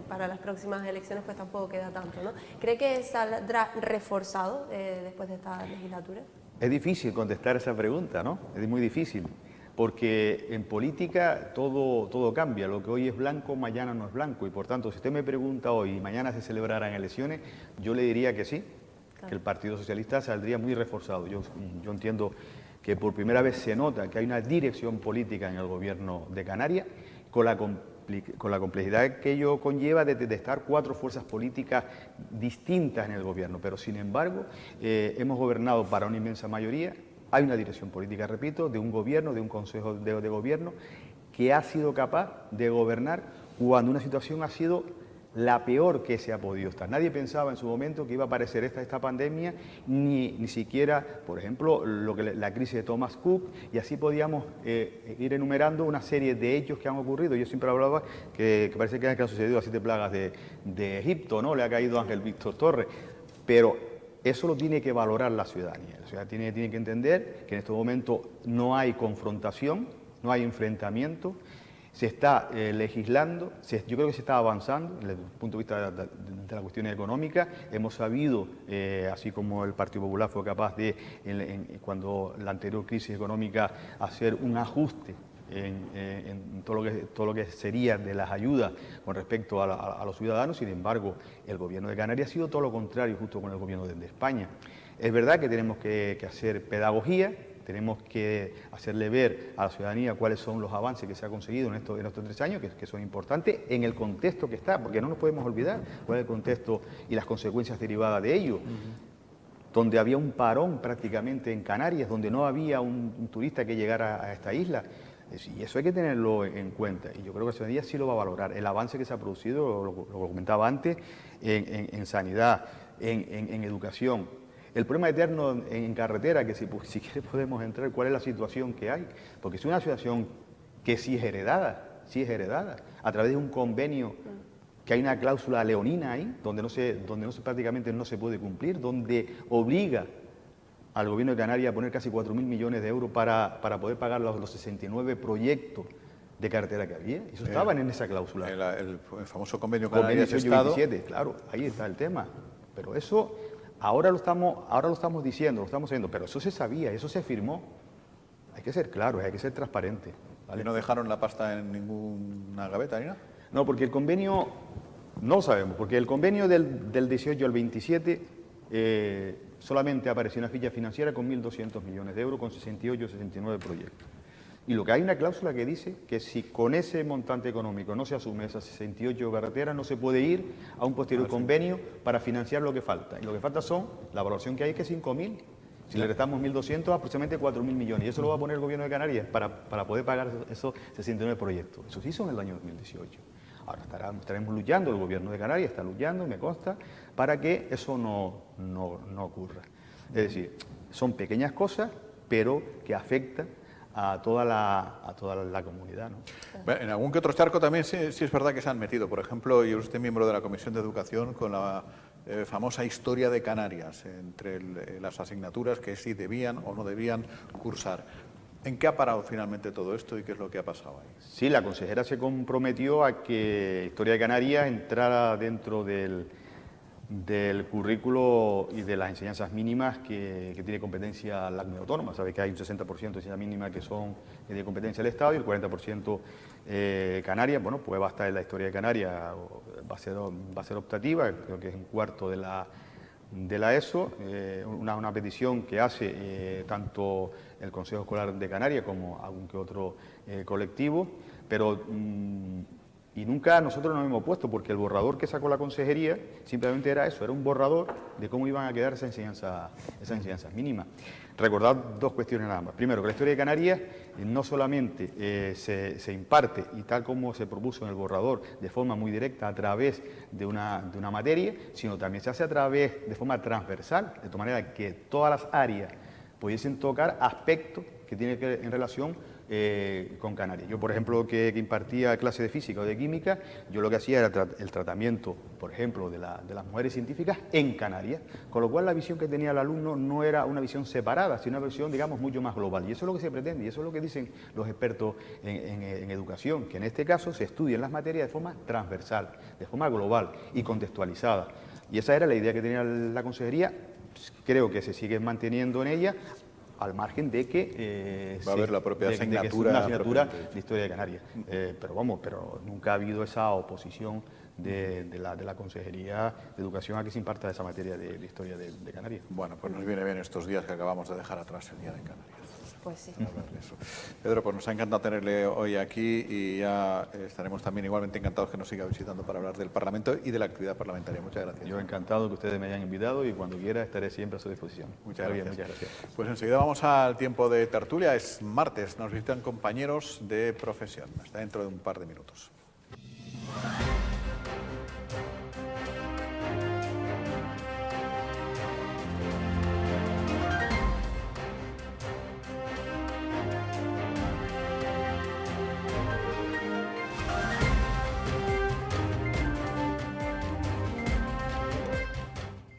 para las próximas elecciones pues tampoco queda tanto, ¿no? ¿Cree que saldrá reforzado después de esta legislatura? Es difícil contestar esa pregunta, ¿no? Es muy difícil, porque en política todo cambia. Lo que hoy es blanco, mañana no es blanco. Y por tanto, si usted me pregunta hoy y mañana se celebrarán elecciones, yo le diría que sí, que el Partido Socialista saldría muy reforzado. Yo entiendo que por primera vez se nota que hay una dirección política en el Gobierno de Canarias, con la complejidad que ello conlleva de estar 4 fuerzas políticas distintas en el Gobierno. Pero, sin embargo, hemos gobernado para una inmensa mayoría. Hay una dirección política, repito, de un gobierno, de un consejo de gobierno, que ha sido capaz de gobernar cuando una situación ha sido la peor que se ha podido estar. Nadie pensaba en su momento que iba a aparecer esta pandemia, ni siquiera, por ejemplo, la crisis de Thomas Cook, y así podíamos ir enumerando una serie de hechos que han ocurrido. Yo siempre hablaba que parece que han sucedido las 7 plagas de Egipto, ¿no? Le ha caído Ángel Víctor Torres, pero eso lo tiene que valorar la ciudadanía. La ciudadanía tiene que entender que en este momento no hay confrontación, no hay enfrentamiento, se está legislando, yo creo que se está avanzando desde el punto de vista de la cuestión económica. Hemos sabido, así como el Partido Popular fue capaz de, cuando la anterior crisis económica, hacer un ajuste en todo lo que sería de las ayudas con respecto a los ciudadanos. Sin embargo, el Gobierno de Canarias ha sido todo lo contrario justo con el Gobierno de España. Es verdad que tenemos que hacer pedagogía, tenemos que hacerle ver a la ciudadanía cuáles son los avances que se ha conseguido en estos 3 años, que son importantes, en el contexto que está, porque no nos podemos olvidar cuál es el contexto y las consecuencias derivadas de ello. Donde había un parón prácticamente en Canarias, donde no había un turista que llegara a esta isla. Y eso hay que tenerlo en cuenta, y yo creo que la ciudadanía sí lo va a valorar. El avance que se ha producido, lo comentaba antes, en sanidad, en educación. El problema eterno en carretera, que si quieres podemos entrar, ¿cuál es la situación que hay? Porque es una situación que sí es heredada, a través de un convenio, que hay una cláusula leonina ahí, donde prácticamente no se puede cumplir, donde obliga al Gobierno de Canarias a poner casi 4.000 millones de euros para poder pagar los 69 proyectos de carretera que había. Eso estaban en esa cláusula. El famoso convenio Convenio Canarias-Estado. 27, claro, ahí está el tema. Pero eso ahora lo estamos diciendo, lo estamos haciendo, pero eso se sabía, eso se firmó. Hay que ser claros, hay que ser transparentes. ¿Y no dejaron la pasta en ninguna gaveta ni nada? No, porque el convenio, no lo sabemos, porque el convenio del 18 al 27 solamente apareció una ficha financiera con 1.200 millones de euros, con 68 o 69 proyectos. Y lo que hay una cláusula que dice que si con ese montante económico no se asume esas 68 carreteras, no se puede ir a un posterior convenio para financiar lo que falta. Y lo que falta son, la valoración que hay es que 5.000. Si le restamos 1.200, aproximadamente 4.000 millones. Y eso lo va a poner el Gobierno de Canarias para poder pagar esos 69 proyectos. Eso se hizo en el año 2018. Ahora estaremos luchando, el Gobierno de Canarias está luchando, me consta, para que eso no ocurra. Es decir, son pequeñas cosas, pero que afectan a toda la comunidad, ¿no? En algún que otro charco también sí es verdad que se han metido. Por ejemplo, y usted miembro de la Comisión de Educación, con la famosa historia de Canarias, entre las asignaturas que sí debían o no debían cursar. ¿En qué ha parado finalmente todo esto y qué es lo que ha pasado ahí? Sí, la consejera se comprometió a que Historia de Canarias entrara dentro del currículo y de las enseñanzas mínimas que tiene competencia la comunidad autónoma. Sabe que hay un 60% de enseñanzas mínimas que tiene competencia el Estado y el 40% Canarias. Bueno, pues va a estar en la Historia de Canarias, va a ser optativa, creo que es un cuarto de la ESO, una petición que hace tanto el Consejo Escolar de Canarias como algún que otro colectivo, pero Y nunca nosotros nos hemos opuesto, porque el borrador que sacó la consejería simplemente era eso, era un borrador de cómo iban a quedar esas enseñanzas mínimas. Recordad dos cuestiones nada más. Primero, que la historia de Canarias no solamente se imparte, y tal como se propuso en el borrador, de forma muy directa a través de una materia, sino también se hace a través de forma transversal, de tal manera que todas las áreas pudiesen tocar aspectos que tienen que ver en relación con Canarias. Yo, por ejemplo, que impartía clase de física o de química, yo lo que hacía era el tratamiento, por ejemplo, de las mujeres científicas en Canarias, con lo cual la visión que tenía el alumno no era una visión separada, sino una visión, digamos, mucho más global. Y eso es lo que se pretende, y eso es lo que dicen los expertos en educación, que en este caso se estudien las materias de forma transversal, de forma global y contextualizada. Y esa era la idea que tenía la consejería, creo que se sigue manteniendo en ella, al margen de que va a haber la propia asignatura, de que es una asignatura de Historia de Canarias. Pero nunca ha habido esa oposición de la Consejería de Educación a que se imparta esa materia de Historia de Canarias. Bueno, pues nos viene bien estos días que acabamos de dejar atrás el Día de Canarias. Pues sí. Hablar de eso. Pedro, pues nos ha encantado tenerle hoy aquí y ya estaremos también igualmente encantados que nos siga visitando para hablar del Parlamento y de la actividad parlamentaria. Muchas gracias. Yo encantado que ustedes me hayan invitado y cuando quiera estaré siempre a su disposición. Muchas gracias. Muchas gracias. Pues enseguida vamos al tiempo de tertulia. Es martes, nos visitan compañeros de profesión. Hasta dentro de un par de minutos.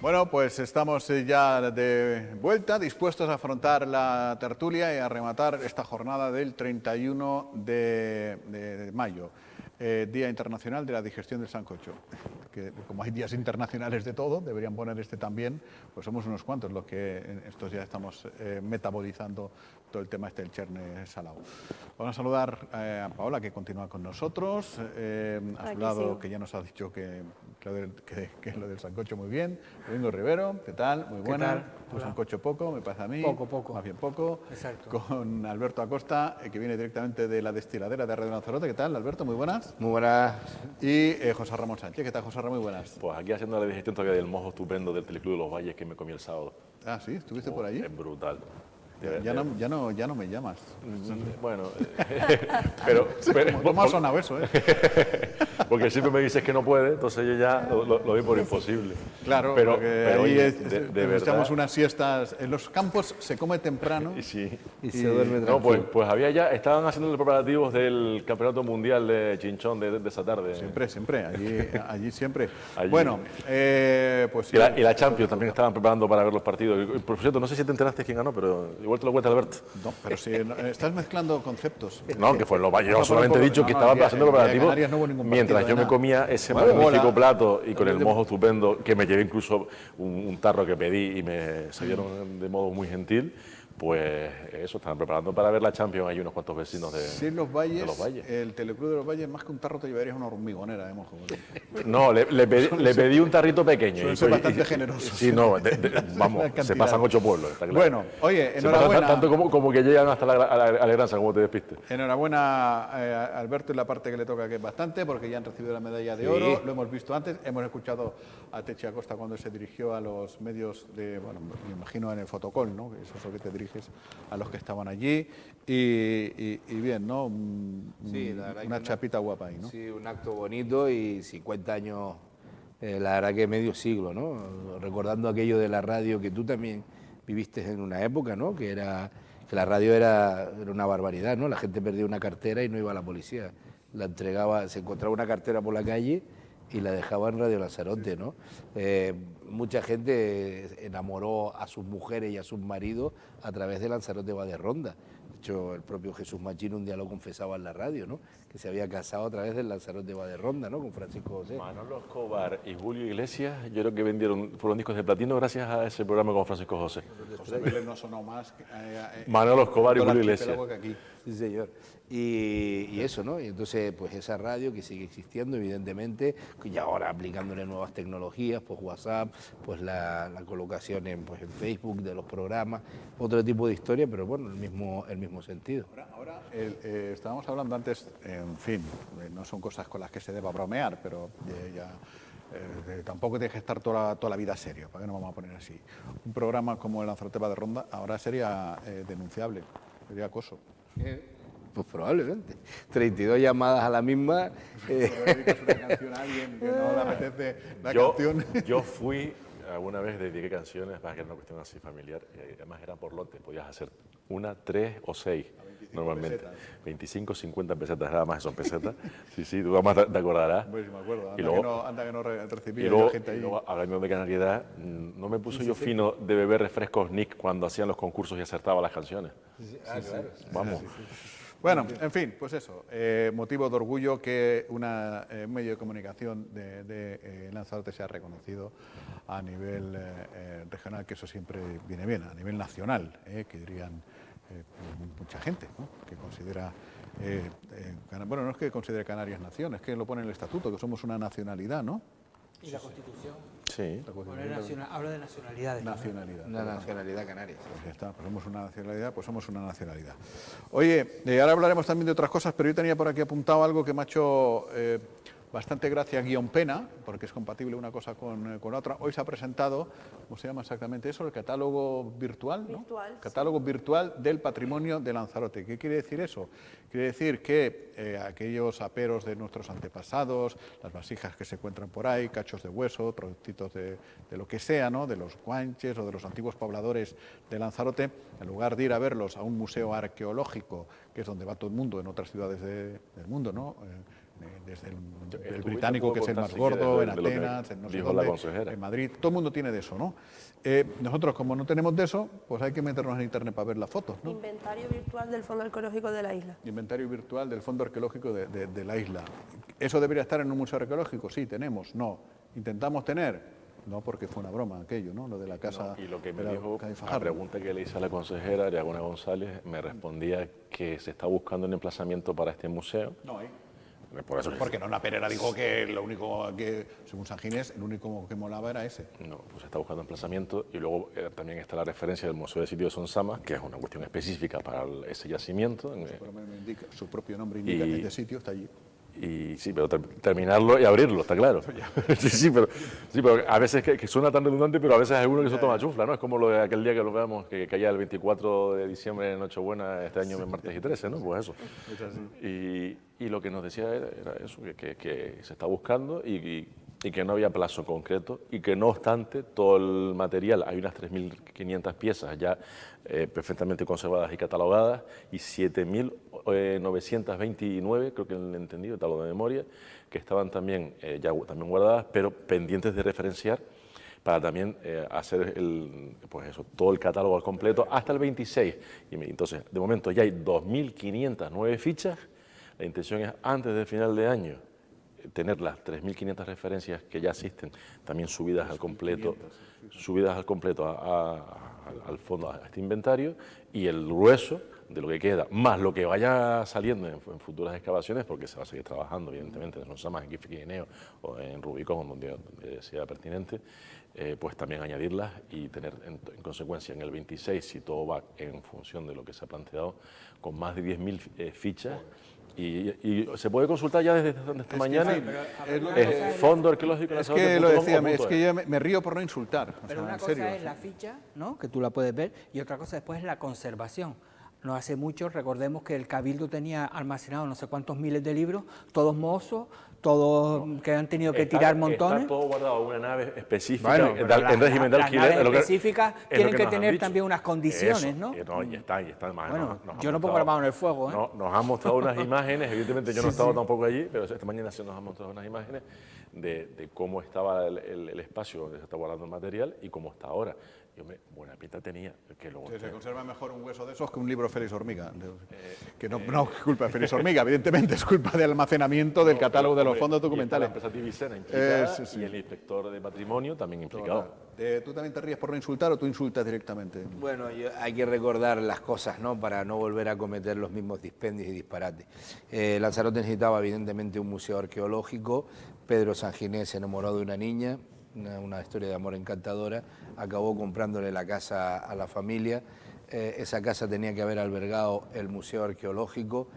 Bueno, pues estamos ya de vuelta, dispuestos a afrontar la tertulia y a rematar esta jornada del 31 de mayo, Día Internacional de la Digestión del Sancocho. Que como hay días internacionales de todo, deberían poner este también, pues somos unos cuantos los que en estos días estamos metabolizando todo el tema del cherne salado. Vamos a saludar a Paola, que continúa con nosotros, a su lado, que ya nos ha dicho que lo del sancocho muy bien. Domingo Rivero, ¿qué tal? Muy buena. Tu sancocho poco, me parece a mí. Poco. Más bien poco. Exacto. Con Alberto Acosta, que viene directamente de la destiladera de Radio Lanzarote. ¿Qué tal, Alberto? Muy buenas. Muy buenas. Y José Ramón Sánchez. ¿Qué tal, José Ramón? Muy buenas. Pues aquí haciendo la digestión todavía del mojo estupendo del Teleclub de los Valles que me comí el sábado. Ah, ¿sí? ¿Estuviste por allí? Es brutal. Ya no me llamas. Bueno, pero ¿Cómo ha sonado eso, eh? Porque siempre me dices que no puede, entonces yo ya lo doy por imposible. Claro, pero ahí oye, de verdad. echamos unas siestas. En los campos se come temprano. Sí. Y se duerme No, tranquilo. pues estaban haciendo los preparativos del Campeonato Mundial de Chinchón de esa tarde. Siempre. Allí siempre. Allí. Bueno, pues... Y la Champions también estaban preparando para ver los partidos. Y, por cierto, no sé si te enteraste quién ganó, pero igual te lo cuenta Alberto. No, pero si estás mezclando conceptos. No, que fue en los Valles. Yo No, solamente he por- dicho no, que no, estaba el día- haciendo el día de preparativos Canarias no hubo ningún mientras partido yo de me nada. comía ese Bueno, magnífico bola. plato y con el mojo estupendo, que me llevé incluso un tarro que pedí y me salieron de modo muy gentil. Pues eso, estaban preparando para ver la Champions. Hay unos cuantos vecinos de, Si en los Valles, de los Valles. el Teleclub de los Valles, más que un tarro te llevarías una hormigonera de mojo. No, le pedí un tarrito pequeño. Suelen ser bastante generosos. Sí, no, vamos, La se cantidad. pasan 8 pueblos, está claro. Bueno, oye, Se enhorabuena. pasan tanto como que llegan hasta la alegranza, como te despistes. Enhorabuena a Alberto en la parte que le toca, que es bastante, porque ya han recibido la medalla de oro, lo hemos visto antes, hemos escuchado a Techi Acosta cuando se dirigió a los medios de, bueno, me imagino en el fotocall, ¿no? Eso es lo que te diriges a los que estaban allí, y bien, ¿no? Sí, la verdad Una que chapita guapa ahí, ¿no? Sí, un acto bonito y 50 años, la verdad que medio siglo, ¿no? Recordando aquello de la radio que tú también viviste en una época, ¿no? Que la radio era una barbaridad, ¿no? La gente perdía una cartera y no iba a la policía. La entregaba, se encontraba una cartera por la calle y la dejaba en Radio Lanzarote, ¿no? Mucha gente enamoró a sus mujeres y a sus maridos a través de Lanzarote va de ronda. De hecho, el propio Jesús Machín un día lo confesaba en la radio, ¿no? Que se había casado a través del Lanzarote va de ronda, ¿no? Con Francisco José. Manolo Escobar y Julio Iglesias, yo creo que fueron discos de platino gracias a ese programa con Francisco José. José Vélez no sonó más. Manolo Escobar y todo el Julio Iglesias. archipiélago que aquí. Sí, señor. Y eso, ¿no? Y entonces, pues esa radio que sigue existiendo, evidentemente, y ahora aplicándole nuevas tecnologías, pues WhatsApp, pues la colocación en Facebook de los programas, otro tipo de historia, pero bueno, el mismo mismo sentido. Ahora estábamos hablando antes, en fin, no son cosas con las que se deba bromear, pero tampoco tienes que estar toda la vida serio, ¿para qué nos vamos a poner así? Un programa como el Lanzarote va de ronda ahora sería denunciable, sería acoso. Pues probablemente. 32 llamadas a la misma. Dedicas una canción a alguien que no le apetece la canción. Yo fui, alguna vez dediqué canciones, para que era una cuestión así familiar, y además eran por lote, podías hacer 1, 3 o 6 normalmente. Pesetas. 25, 50 pesetas, nada más son pesetas. Sí, tú además te acordarás. Pues me acuerdo, Y luego, anda que no recibía y luego, gente ahí. y luego, hablando de canalidad, no me puse yo fino de beber refrescos Nick cuando hacían los concursos y acertaba las canciones. Claro. Vamos. Bueno, en fin, pues eso, motivo de orgullo que un medio de comunicación de Lanzarote sea reconocido a nivel regional, que eso siempre viene bien, a nivel nacional, que dirían mucha gente, ¿no? Que considera, bueno, no es que considere Canarias nación, es que lo pone en el estatuto, que somos una nacionalidad, ¿no? ¿Y la Constitución? Sí. Habla de nacionalidades. Nacionalidad. Una nacionalidad canaria. Pues ya está, pues somos una nacionalidad, pues somos una nacionalidad. Oye, ahora hablaremos también de otras cosas, pero yo tenía por aquí apuntado algo que me ha hecho bastante gracia, guión pena, porque es compatible una cosa con otra. Hoy se ha presentado, ¿cómo se llama exactamente eso? El catálogo virtual, ¿no? Virtual, Catálogo virtual del patrimonio de Lanzarote. ¿Qué quiere decir eso? Quiere decir que aquellos aperos de nuestros antepasados, las vasijas que se encuentran por ahí, cachos de hueso, trocitos de lo que sea, ¿no? De los guanches o de los antiguos pobladores de Lanzarote, en lugar de ir a verlos a un museo arqueológico, que es donde va todo el mundo en otras ciudades del mundo, ¿no? Desde el británico, que es el más gordo, en Atenas, en no sé dónde, en Madrid, todo el mundo tiene de eso, ¿no? Nosotros, como no tenemos de eso, pues hay que meternos en internet para ver las fotos, ¿no? Inventario virtual del Fondo Arqueológico de la isla. Inventario virtual del Fondo Arqueológico de la isla. ¿Eso debería estar en un museo arqueológico? Sí, tenemos, no. ¿Intentamos tener? No, porque fue una broma aquello, ¿no? Lo de la casa. No, y lo que me dijo, la pregunta que le hice a la consejera, Ariagona González, me respondía que se está buscando un emplazamiento para este museo. No hay. Por eso porque Nona Perera dijo que lo único que, según San Ginés, el único que molaba era ese. No, pues se está buscando emplazamiento y luego también está la referencia del Museo de Sitio de Sonsamas, que es una cuestión específica para ese yacimiento. Su propio nombre indica que este sitio está allí. Y sí, pero terminarlo y abrirlo, está claro. sí, pero a veces que suena tan redundante, pero a veces hay uno que se toma chufla, ¿no? Es como lo de aquel día que lo veamos, que caía el 24 de diciembre en Nochebuena, este año en martes y 13, ¿no? Pues eso. Es así. Y lo que nos decía era eso, que se está buscando y que no había plazo concreto y que no obstante todo el material, hay unas 3.500 piezas ya perfectamente conservadas y catalogadas y 7.929, creo que le he entendido, tal de memoria, que estaban también también guardadas, pero pendientes de referenciar para también hacer pues eso, todo el catálogo al completo hasta el 26. Y entonces, de momento ya hay 2.509 fichas. La intención es, antes del final de año, tener las 3.500 referencias que ya existen, también subidas al completo, al fondo, a este inventario, y el grueso de lo que queda, más lo que vaya saliendo en futuras excavaciones, porque se va a seguir trabajando, evidentemente, en Sonsamas, en Quifiquineo o en Rubicón, donde sea pertinente, pues también añadirlas y tener en consecuencia en el 26, si todo va en función de lo que se ha planteado, con más de 10.000 fichas. Y se puede consultar ya desde esta mañana. Fondo Arqueológico. Es que lo decía, es que yo me río por no insultar. Pero una cosa es la ficha, ¿no? Que tú la puedes ver, y otra cosa después es la conservación. No hace mucho, recordemos que el Cabildo tenía almacenado no sé cuántos miles de libros, todos mozos, todos que han tenido que tirar montones. Está todo guardado en una nave específica, bueno, en régimen de alquiler. Las naves específicas tienen que tener también unas condiciones, eso, ¿no? Y está además. Bueno, yo no pongo la mano en el fuego, ¿eh? Nos han mostrado unas imágenes, evidentemente yo no he estado tampoco allí, pero esta mañana se nos han mostrado unas imágenes de cómo estaba el espacio donde se está guardando el material y cómo está ahora. Buena pinta tenía. Que luego se conserva mejor un hueso de esos que un libro Félix Hormiga. Que no es culpa de Félix Hormiga, evidentemente es culpa del almacenamiento del catálogo de los fondos documentales. La empresa Tivicena implicada y el inspector de patrimonio también implicado. ¿Tú también te ríes por no insultar o tú insultas directamente? Bueno, hay que recordar las cosas, ¿no? Para no volver a cometer los mismos dispendios y disparates. Lanzarote necesitaba evidentemente un museo arqueológico. Pedro San Ginés se enamoró de una niña, una historia de amor encantadora, acabó comprándole la casa a la familia, esa casa tenía que haber albergado el Museo Arqueológico,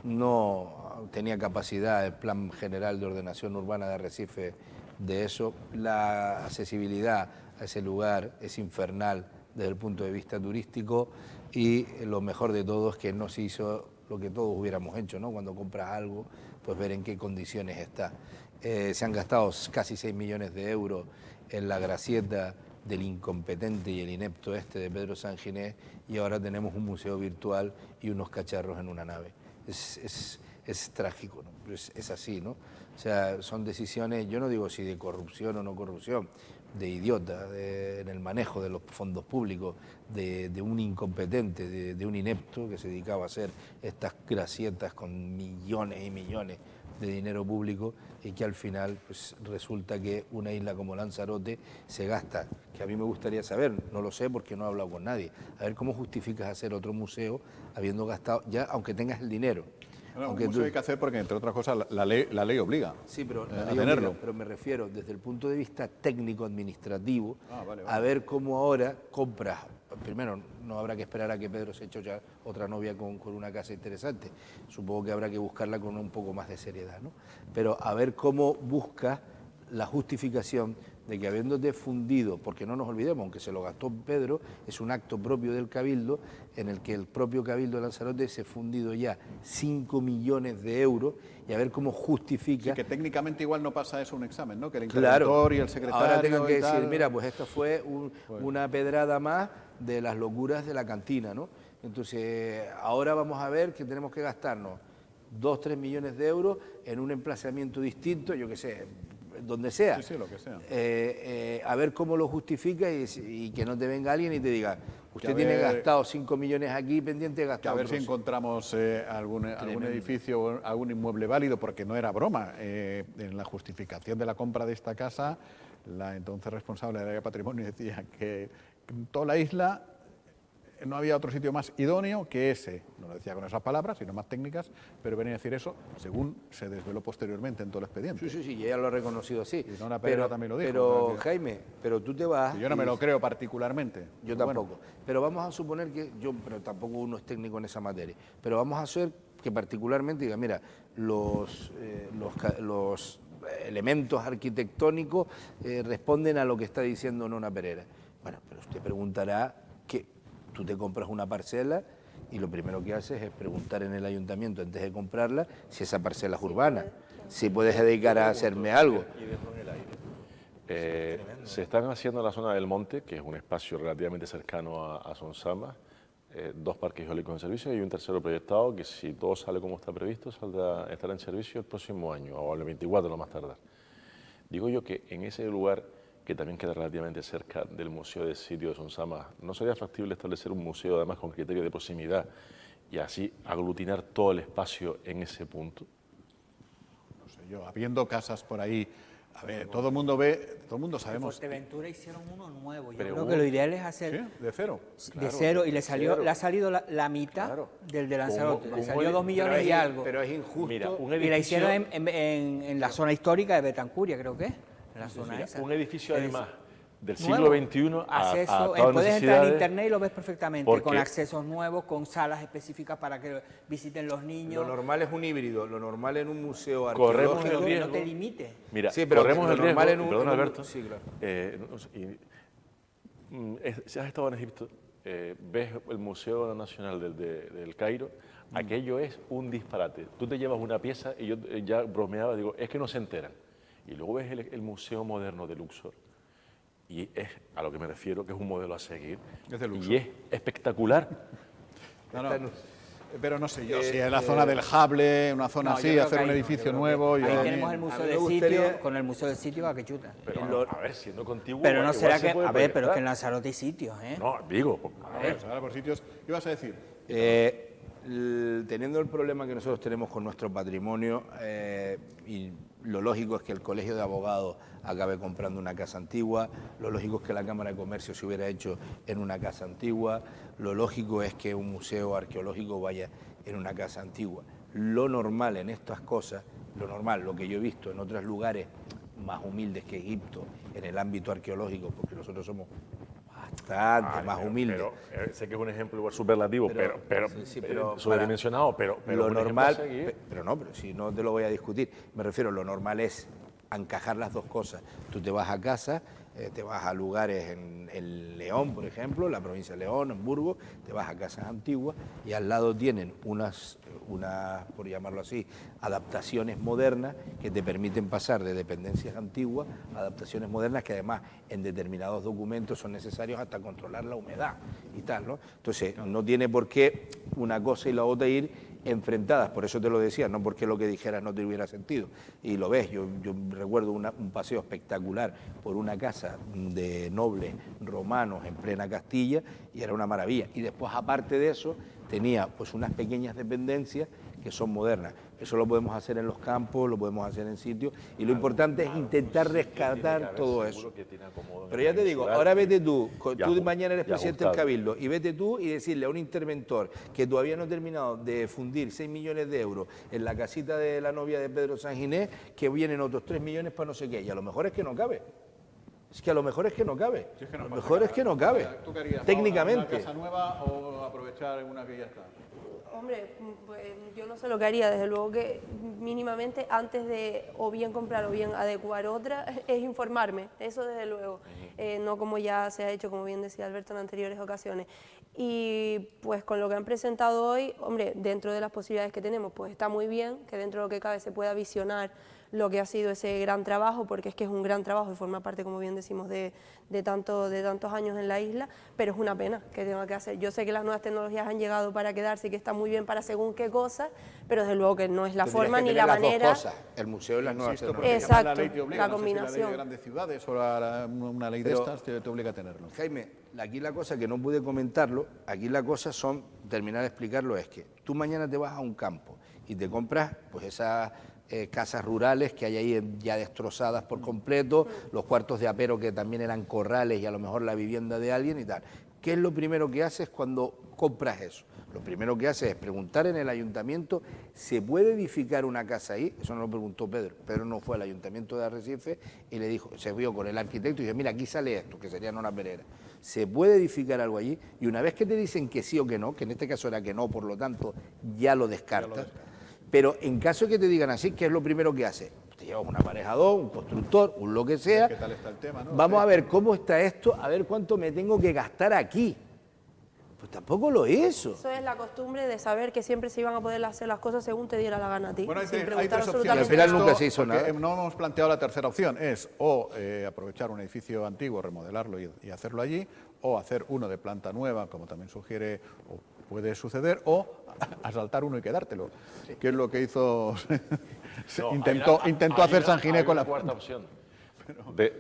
no tenía capacidad el Plan General de Ordenación Urbana de Arrecife de eso. La accesibilidad a ese lugar es infernal desde el punto de vista turístico y lo mejor de todo es que no se hizo lo que todos hubiéramos hecho, ¿no? Cuando compras algo, pues ver en qué condiciones está. Se han gastado casi 6 millones de euros en la gracieta del incompetente y el inepto de Pedro Sanginés, y ahora tenemos un museo virtual y unos cacharros en una nave. Es trágico, ¿no? Es así, ¿no? O sea, son decisiones, yo no digo si de corrupción o no corrupción, de idiota, en el manejo de los fondos públicos, de un incompetente, de un inepto que se dedicaba a hacer estas gracietas con millones y millones de dinero público, y que al final pues resulta que una isla como Lanzarote se gasta, que a mí me gustaría saber, no lo sé porque no he hablado con nadie, a ver cómo justificas hacer otro museo habiendo gastado, ya aunque tengas el dinero. Bueno, un museo hay que hacer porque, entre otras cosas, la ley obliga sí, pero a tenerlo. Pero me refiero desde el punto de vista técnico-administrativo, vale. a ver cómo ahora compras. Primero, no habrá que esperar a que Pedro se eche ya otra novia con una casa interesante. Supongo que habrá que buscarla con un poco más de seriedad, ¿no? Pero a ver cómo buscas la justificación de que habiéndote fundido, porque no nos olvidemos, aunque se lo gastó Pedro, es un acto propio del Cabildo, en el que el propio Cabildo de Lanzarote se ha fundido ya 5 millones de euros, y a ver cómo justifica... Sí, que técnicamente igual no pasa eso un examen, ¿no? Que el interventor y el secretario... Ahora tengo que decir, mira, pues esto fue una pedrada más de las locuras de la cantina, ¿no? Entonces, ahora vamos a ver que tenemos que gastarnos 2-3 millones de euros en un emplazamiento distinto, yo qué sé, donde sea. Sí, lo que sea. A ver cómo lo justifica y que no te venga alguien y te diga, usted tiene gastado 5 millones aquí pendiente de gastar. A ver si encontramos algún edificio o algún inmueble válido, porque no era broma. En la justificación de la compra de esta casa, la entonces responsable del área de patrimonio decía que en toda la isla no había otro sitio más idóneo que ese. No lo decía con esas palabras, sino más técnicas, pero venía a decir eso según se desveló posteriormente en todo el expediente. Sí, y ella lo ha reconocido así. Y Nora Pereira también lo dijo. Pero, Jaime, pero tú te vas... Yo no me lo creo particularmente. Yo tampoco. Bueno. Pero vamos a suponer que pero tampoco uno es técnico en esa materia, pero vamos a hacer que particularmente diga, mira, los elementos arquitectónicos responden a lo que está diciendo Nora Pereira. Bueno, pero usted preguntará que tú te compras una parcela y lo primero que haces es preguntar en el ayuntamiento antes de comprarla si esa parcela es urbana, si puedes dedicar a hacerme algo. Se están haciendo en la zona del Monte, que es un espacio relativamente cercano a Sonsama, 2 parques eólicos en servicio y un tercero proyectado que, si todo sale como está previsto, estará en servicio el próximo año o el 24 lo más tardar. Digo yo que en ese lugar, que también queda relativamente cerca del Museo de Sitio de Sonsama, ¿no sería factible establecer un museo además con criterio de proximidad y así aglutinar todo el espacio en ese punto? No sé yo, habiendo casas por ahí, a ver, todo el mundo sabemos... En Fuerteventura hicieron uno nuevo, yo creo que lo ideal es hacer... ¿Sí? ¿De cero? De cero, y le ha salido la mitad del de Lanzarote, le salió 2 millones y algo. Pero es injusto. Mira, y la hicieron en la zona histórica de Betancuria, creo que es. La zona esa. Un edificio además del siglo XXI acceso, puedes entrar en internet y lo ves perfectamente, con accesos nuevos, con salas específicas para que visiten los niños. Lo normal es un híbrido, lo normal en un museo arqueológico. Corremos el riesgo. No te limite. Mira, sí, pero corremos el riesgo, perdón Alberto, sí, claro. Si has estado en Egipto, ves el Museo Nacional del Cairo, aquello es un disparate. Tú te llevas una pieza y yo ya bromeaba, digo, es que no se enteran. Y luego ves el Museo Moderno de Luxor, y es a lo que me refiero, que es un modelo a seguir, y es espectacular. Pero no sé yo, si en la zona del Hable, una zona así, hacer un edificio nuevo... Ahí tenemos el Museo de Sitio, con el Museo de Sitio a que chuta. Pero, a ver, siendo contiguo... Pero no será que... A ver, pero es que en Lanzarote hay sitios, ¿eh? No, digo... A ver, por sitios... ¿Qué ibas a decir? Teniendo el problema que nosotros tenemos con nuestro patrimonio, y lo lógico es que el Colegio de Abogados acabe comprando una casa antigua, lo lógico es que la Cámara de Comercio se hubiera hecho en una casa antigua, lo lógico es que un museo arqueológico vaya en una casa antigua. Lo normal en estas cosas, lo que yo he visto en otros lugares más humildes que Egipto, en el ámbito arqueológico, porque nosotros somos Bastante más humilde. Pero, sé que es un ejemplo igual superlativo, pero sobredimensionado, pero lo un ejemplo a normal, seguir. pero si no te lo voy a discutir, me refiero, lo normal es encajar las dos cosas. Tú te vas a casa, te vas a lugares en León, por ejemplo, la provincia de León, en Burgos, te vas a casas antiguas y al lado tienen unas, por llamarlo así, adaptaciones modernas que te permiten pasar de dependencias antiguas a adaptaciones modernas que además en determinados documentos son necesarios hasta controlar la humedad y tal, ¿no? Entonces, no tiene por qué una cosa y la otra ir enfrentadas, por eso te lo decía, no porque lo que dijeras no tuviera sentido. Y lo ves, yo recuerdo un paseo espectacular por una casa de nobles romanos en plena Castilla y era una maravilla. Y después, aparte de eso, tenía pues unas pequeñas dependencias que son modernas. Eso lo podemos hacer en los campos, lo podemos hacer en sitios y lo importante es intentar rescatar todo eso. Pero ya te digo, ahora vete tú mañana eres presidente del Cabildo y vete tú y decirle a un interventor que todavía no ha terminado de fundir 6 millones de euros en la casita de la novia de Pedro Sanginés que vienen otros 3 millones para no sé qué y a lo mejor es que no cabe. Es que a lo mejor es que no cabe. Si es que no, a lo mejor es que no cabe. ¿Tú qué harías, técnicamente. ¿Una casa nueva o aprovechar una que ya está? Hombre, pues yo no sé lo que haría, desde luego que mínimamente antes de o bien comprar o bien adecuar otra, es informarme, eso desde luego, no como ya se ha hecho, como bien decía Alberto en anteriores ocasiones. Y pues con lo que han presentado hoy, hombre, dentro de las posibilidades que tenemos, pues está muy bien que dentro de lo que cabe se pueda visionar lo que ha sido ese gran trabajo, porque es que es un gran trabajo y forma parte, como bien decimos, de tantos años en la isla, pero es una pena que tenga que hacer. Yo sé que las nuevas tecnologías han llegado para quedarse y que está muy bien para según qué cosas, pero desde luego que no es la forma ni la manera. Dos cosas, el museo y las nuevas tecnologías. Exacto, la ley te obliga, la no sé si la ley combinación. de grandes ciudades o una ley de estas te obliga a tenerlo. Jaime, aquí la cosa que no pude comentarlo, aquí la cosa son, terminar de explicarlo, es que tú mañana te vas a un campo y te compras pues esas casas rurales que hay ahí ya destrozadas por completo, los cuartos de apero que también eran corrales y a lo mejor la vivienda de alguien y tal. ¿Qué es lo primero que haces cuando compras eso? Lo primero que haces es preguntar en el ayuntamiento, ¿se puede edificar una casa ahí? Eso no lo preguntó Pedro. Pedro no fue al ayuntamiento de Arrecife y le dijo, se vio con el arquitecto y dijo, mira, aquí sale esto, que serían unas veredas. ¿Se puede edificar algo allí? Y una vez que te dicen que sí o que no, que en este caso era que no, por lo tanto, ya lo descartas. Pero en caso de que te digan así, ¿qué es lo primero que haces? Te llevas un aparejador, un constructor, un lo que sea. ¿Qué tal está el tema, no? Vamos a ver cómo está esto, a ver cuánto me tengo que gastar aquí. Pues tampoco lo hizo. Eso es la costumbre de saber que siempre se iban a poder hacer las cosas según te diera la gana a ti. Bueno, sin hay preguntar tres opciones. absolutamente Al final nada. nunca se hizo Porque nada. no hemos planteado la tercera opción, es o aprovechar un edificio antiguo, remodelarlo y hacerlo allí, o hacer uno de planta nueva, como también sugiere o puede suceder, o asaltar uno y quedártelo, que es lo que hizo, intentó hacer Sanginés con la cuarta opción.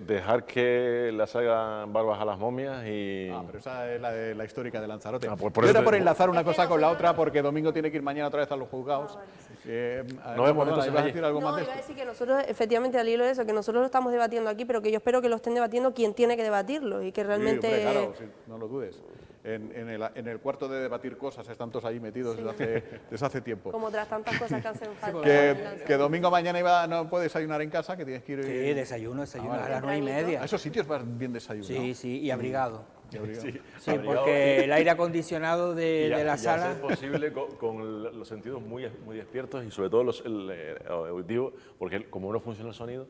Dejar que le hagan barbas a las momias y... pero esa es la histórica de Lanzarote. Por Yo era eso por te- enlazar una cosa con la otra, porque Domingo tiene que ir mañana otra vez a los juzgados. Nos vemos perdona, entonces ¿ibas a allí. decir algo más No, de iba a esto? decir que nosotros, efectivamente, al hilo de eso, que nosotros lo estamos debatiendo aquí, pero que yo espero que lo estén debatiendo quien tiene que debatirlo y que realmente... Sí, hombre, claro, sí, no lo dudes. En el cuarto de debatir cosas están todos ahí metidos desde hace tiempo. Como otras tantas cosas que hacen falta. Que Domingo mañana no puede desayunar en casa, que tienes que ir... Sí, desayuno vale. a las 9:30. A esos sitios vas bien desayunado. Sí, sí, y abrigado. Sí. Sí, porque el aire acondicionado de la y sala... hacer posible con los sentidos muy despiertos y sobre todo el auditivo, porque como no funciona el sonido...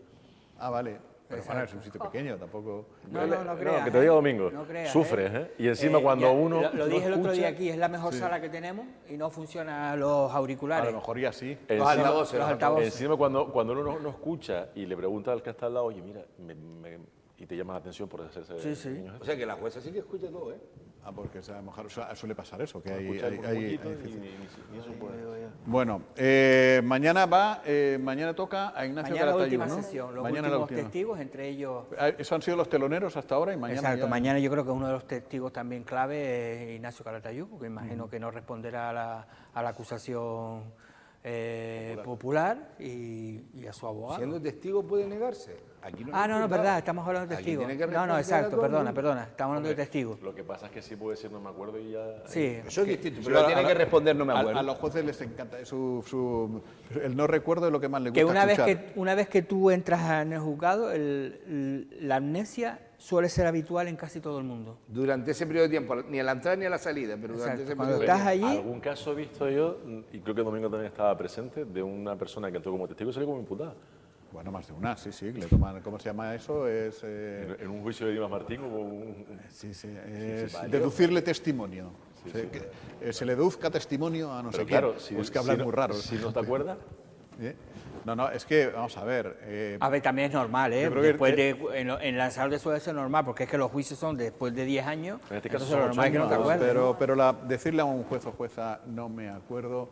Ah, vale. Pero bueno, es un sitio pequeño, tampoco... No creas. que te diga Domingo, no creas, sufres, ¿eh? Y encima cuando uno Lo dije el otro escucha- día aquí, es la mejor sala que tenemos y no funcionan los auriculares. A lo mejor ya sí. Los altavoces. Encima cuando uno no escucha y le pregunta al que está al lado, oye, mira, y te llama la atención por hacerse Sí, sí. niños. O sea que la jueza sí que escucha todo, ¿eh? Ah, porque a lo mejor suele pasar eso, que hay... Escucha un poquito hay- y eso puede... Bueno, mañana toca a Ignacio Mañana la Calatayud, última ¿no? sesión, los Mañana la últimos última. testigos, entre ellos... Eso han sido los teloneros hasta ahora y mañana Exacto, ya- mañana yo creo que uno de los testigos también clave es Ignacio Calatayud, porque imagino que no responderá a la acusación popular y a su abogado. Siendo testigo puede negarse. Aquí no hay No, imputado. verdad, estamos hablando de Aquí testigos. tiene que No, responder exacto, a todo el mundo. perdona, estamos hablando de testigos. Lo que pasa es que sí puede ser, no me acuerdo y ya... Sí, Eso es distinto, Sí, pero tiene que responder, no me a acuerdo. los jueces les encanta el no recuerdo es lo que más les gusta que escuchar. una vez que tú entras en el juzgado, la amnesia suele ser habitual en casi todo el mundo. Durante ese periodo de tiempo, ni a la entrada ni a la salida, pero durante Exacto. ese Cuando periodo de estás tiempo. allí, Algún caso he visto yo, y creo que Domingo también estaba presente, de una persona que entró como testigo y salió como imputada. Bueno, más de una, sí, sí, que le toman, ¿cómo se llama eso? Es, En un juicio de Dimas Martín hubo un... sí, sí, es varios. deducirle testimonio. Sí, Se, sí. que se le deduzca testimonio a no Pero sé claro, quién. si, Pues que si hablan no, muy raro. si no te acuerdas... ¿Eh? No, no, es que, vamos a ver. a ver, también es normal, ¿eh? Yo creo que- Después en Lanzarote suele ser normal, porque es que los juicios son después de 10 años, En este caso entonces son lo 8 normal es que no te años, acuerdes. pero decirle a un juez o jueza, no me acuerdo,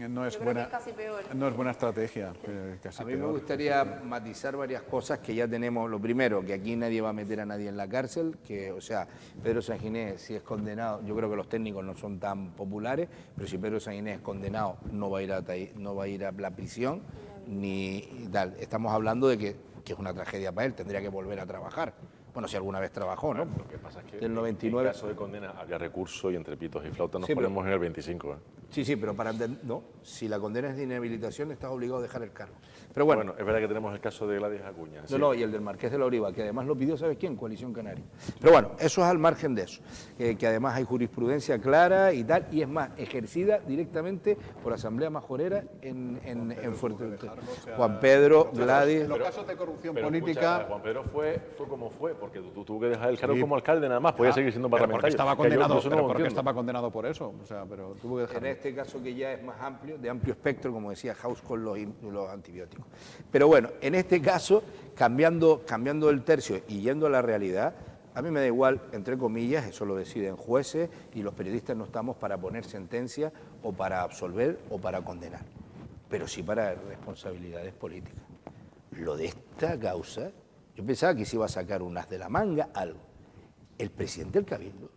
no es Yo creo que buena, es casi peor. no es buena estrategia. Casi A mí me peor. gustaría matizar varias cosas que ya tenemos. Lo primero, que aquí nadie va a meter a nadie en la cárcel, que, o sea, Pedro Sanginés, si es condenado, yo creo que los técnicos no son tan populares, pero si Pedro Sanginés es condenado, no va a ir a la prisión, ni tal. Estamos hablando de que es una tragedia para él, tendría que volver a trabajar. Bueno, si alguna vez trabajó, ¿no? Lo que pasa es que Del 99. en caso de condena había recurso y entre pitos y flautas nos Sí, pero- ponemos en el 25. Sí, sí, pero no, si la condena es de inhabilitación, estás obligado a dejar el cargo. Pero bueno, Es verdad que tenemos el caso de Gladys Acuña. no, sí. no, y el del Marqués de la Oliva, que además lo pidió, ¿sabes quién? Coalición Canaria. Pero bueno, eso es al margen de eso, que además hay jurisprudencia clara y tal, y es más, ejercida directamente por Asamblea Majorera en Fuerteventura. Juan Pedro, Gladys... Los casos de corrupción Pero política. escucha, Juan Pedro fue como fue, porque tú tuvo que dejar el cargo Sí. como alcalde nada más, podía seguir siendo Pero parlamentario. porque estaba Que yo condenado, eso no pero lo porque entiendo. estaba condenado por eso. O sea, pero tuvo que En dejarlo. este caso que ya es más amplio, de amplio espectro, como decía House con los antibióticos. Pero bueno, en este caso, cambiando el tercio y yendo a la realidad, a mí me da igual, entre comillas, eso lo deciden jueces y los periodistas no estamos para poner sentencia o para absolver o para condenar, pero sí para responsabilidades políticas. Lo de esta causa, yo pensaba que se iba a sacar un as de la manga, algo. El presidente del Cabildo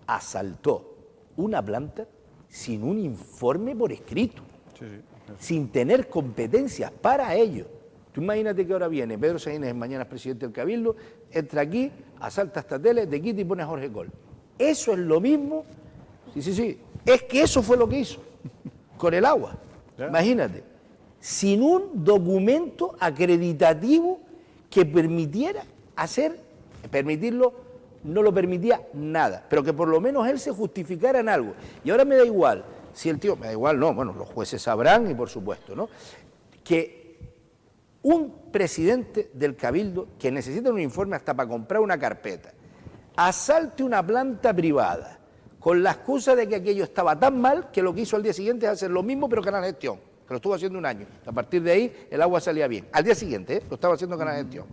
asaltó una planta sin un informe por escrito, sin tener competencias para ello. Tú imagínate que ahora viene Pedro Sanginés, mañana es presidente del Cabildo, entra aquí, asalta esta tele, te quita y pone a Jorge Coll. Eso es lo mismo, sí, es que eso fue lo que hizo con el agua. Imagínate, sin un documento acreditativo que permitiera permitirlo, no lo permitía nada, pero que por lo menos él se justificara en algo. Y ahora me da igual, si el tío, me da igual, no, bueno, los jueces sabrán y por supuesto, ¿no? Que un presidente del Cabildo que necesita un informe hasta para comprar una carpeta, asalte una planta privada con la excusa de que aquello estaba tan mal que lo que hizo al día siguiente es hacer lo mismo pero Canal Gestión, que lo estuvo haciendo un año. A partir de ahí el agua salía bien. Al día siguiente, lo estaba haciendo Canal Gestión.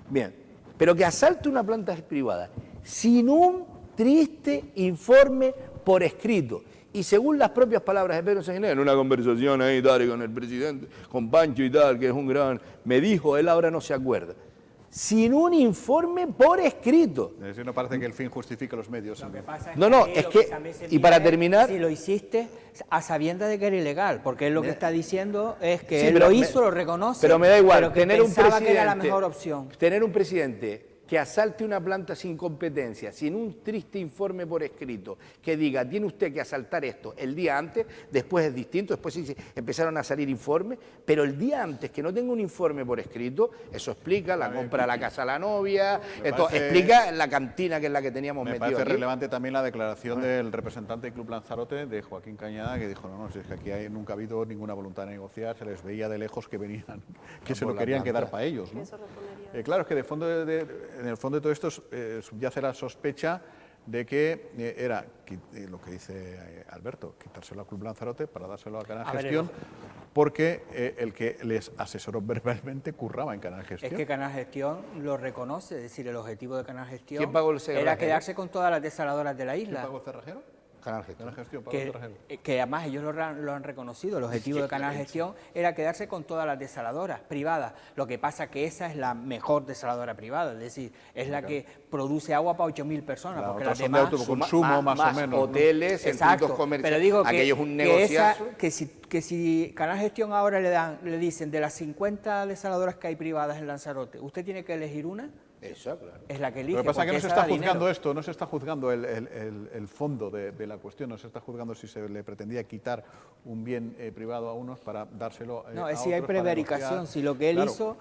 Bien, pero que asalte una planta privada sin un triste informe por escrito. Y según las propias palabras de Pedro Sanginés, en una conversación ahí tal, con el presidente, con Pancho y tal, que es un gran... Me dijo, él ahora no se acuerda. Sin un informe por escrito. Es decir, no parece que el fin justifique los medios. Lo que pasa No, no, ahí es lo que- también se y mira para es terminar- si lo hiciste a sabiendas de que era ilegal, porque él lo que está diciendo es que Sí, él pero lo me- hizo, lo reconoce, Pero me da igual, pero que tener un pensaba presidente, que era la mejor opción. Tener un presidente que asalte una planta sin competencia, sin un triste informe por escrito, que diga, tiene usted que asaltar esto el día antes, después es distinto, después sí empezaron a salir informes, pero el día antes que no tenga un informe por escrito, eso explica la compra de la casa a la novia, esto parece- explica la cantina que es la que teníamos Me metido parece aquí. relevante también la declaración del representante del Club Lanzarote, de Joaquín Cañada, que dijo, no, si es que aquí nunca ha habido ninguna voluntad de negociar, se les veía de lejos que venían, que se por lo la querían planta. quedar para ellos, ¿no? Eso respondería. Claro, es que en el fondo de todo esto subyace la sospecha de que era lo que dice Alberto, quitárselo al Club Lanzarote para dárselo a Canal A ver, Gestión, porque el que les asesoró verbalmente curraba en Canal Gestión. Es que Canal Gestión lo reconoce, es decir, el objetivo de Canal Gestión ¿Quién pagó el cerrajero? era quedarse con todas las desaladoras de la ¿Quién isla. pagó el cerrajero? Canal Gestión. Canal Gestión pagó el cerrajero. Que además ellos lo han reconocido, el objetivo de Canal Gestión era quedarse con todas las desaladoras privadas. Lo que pasa que esa es la mejor desaladora privada, es decir, es la que produce agua para 8.000 personas, Las porque otras las son de demás... autoconsumo, más o menos, ¿no? hoteles, en Exacto, puntos comerciales, pero digo que, aquello es un que negociazo. que si Canal Gestión ahora le dicen de las 50 desaladoras que hay privadas en Lanzarote, usted tiene que elegir una, Eso, claro. es la que elige. Lo que pasa es que porque no se esa está da dinero. juzgando esto, no se está juzgando el fondo de la cuestión, no se está juzgando si se le pretendía quitar un bien privado a unos para dárselo No, a es si hay otros para prevaricación, negociar. si lo que él Claro, hizo,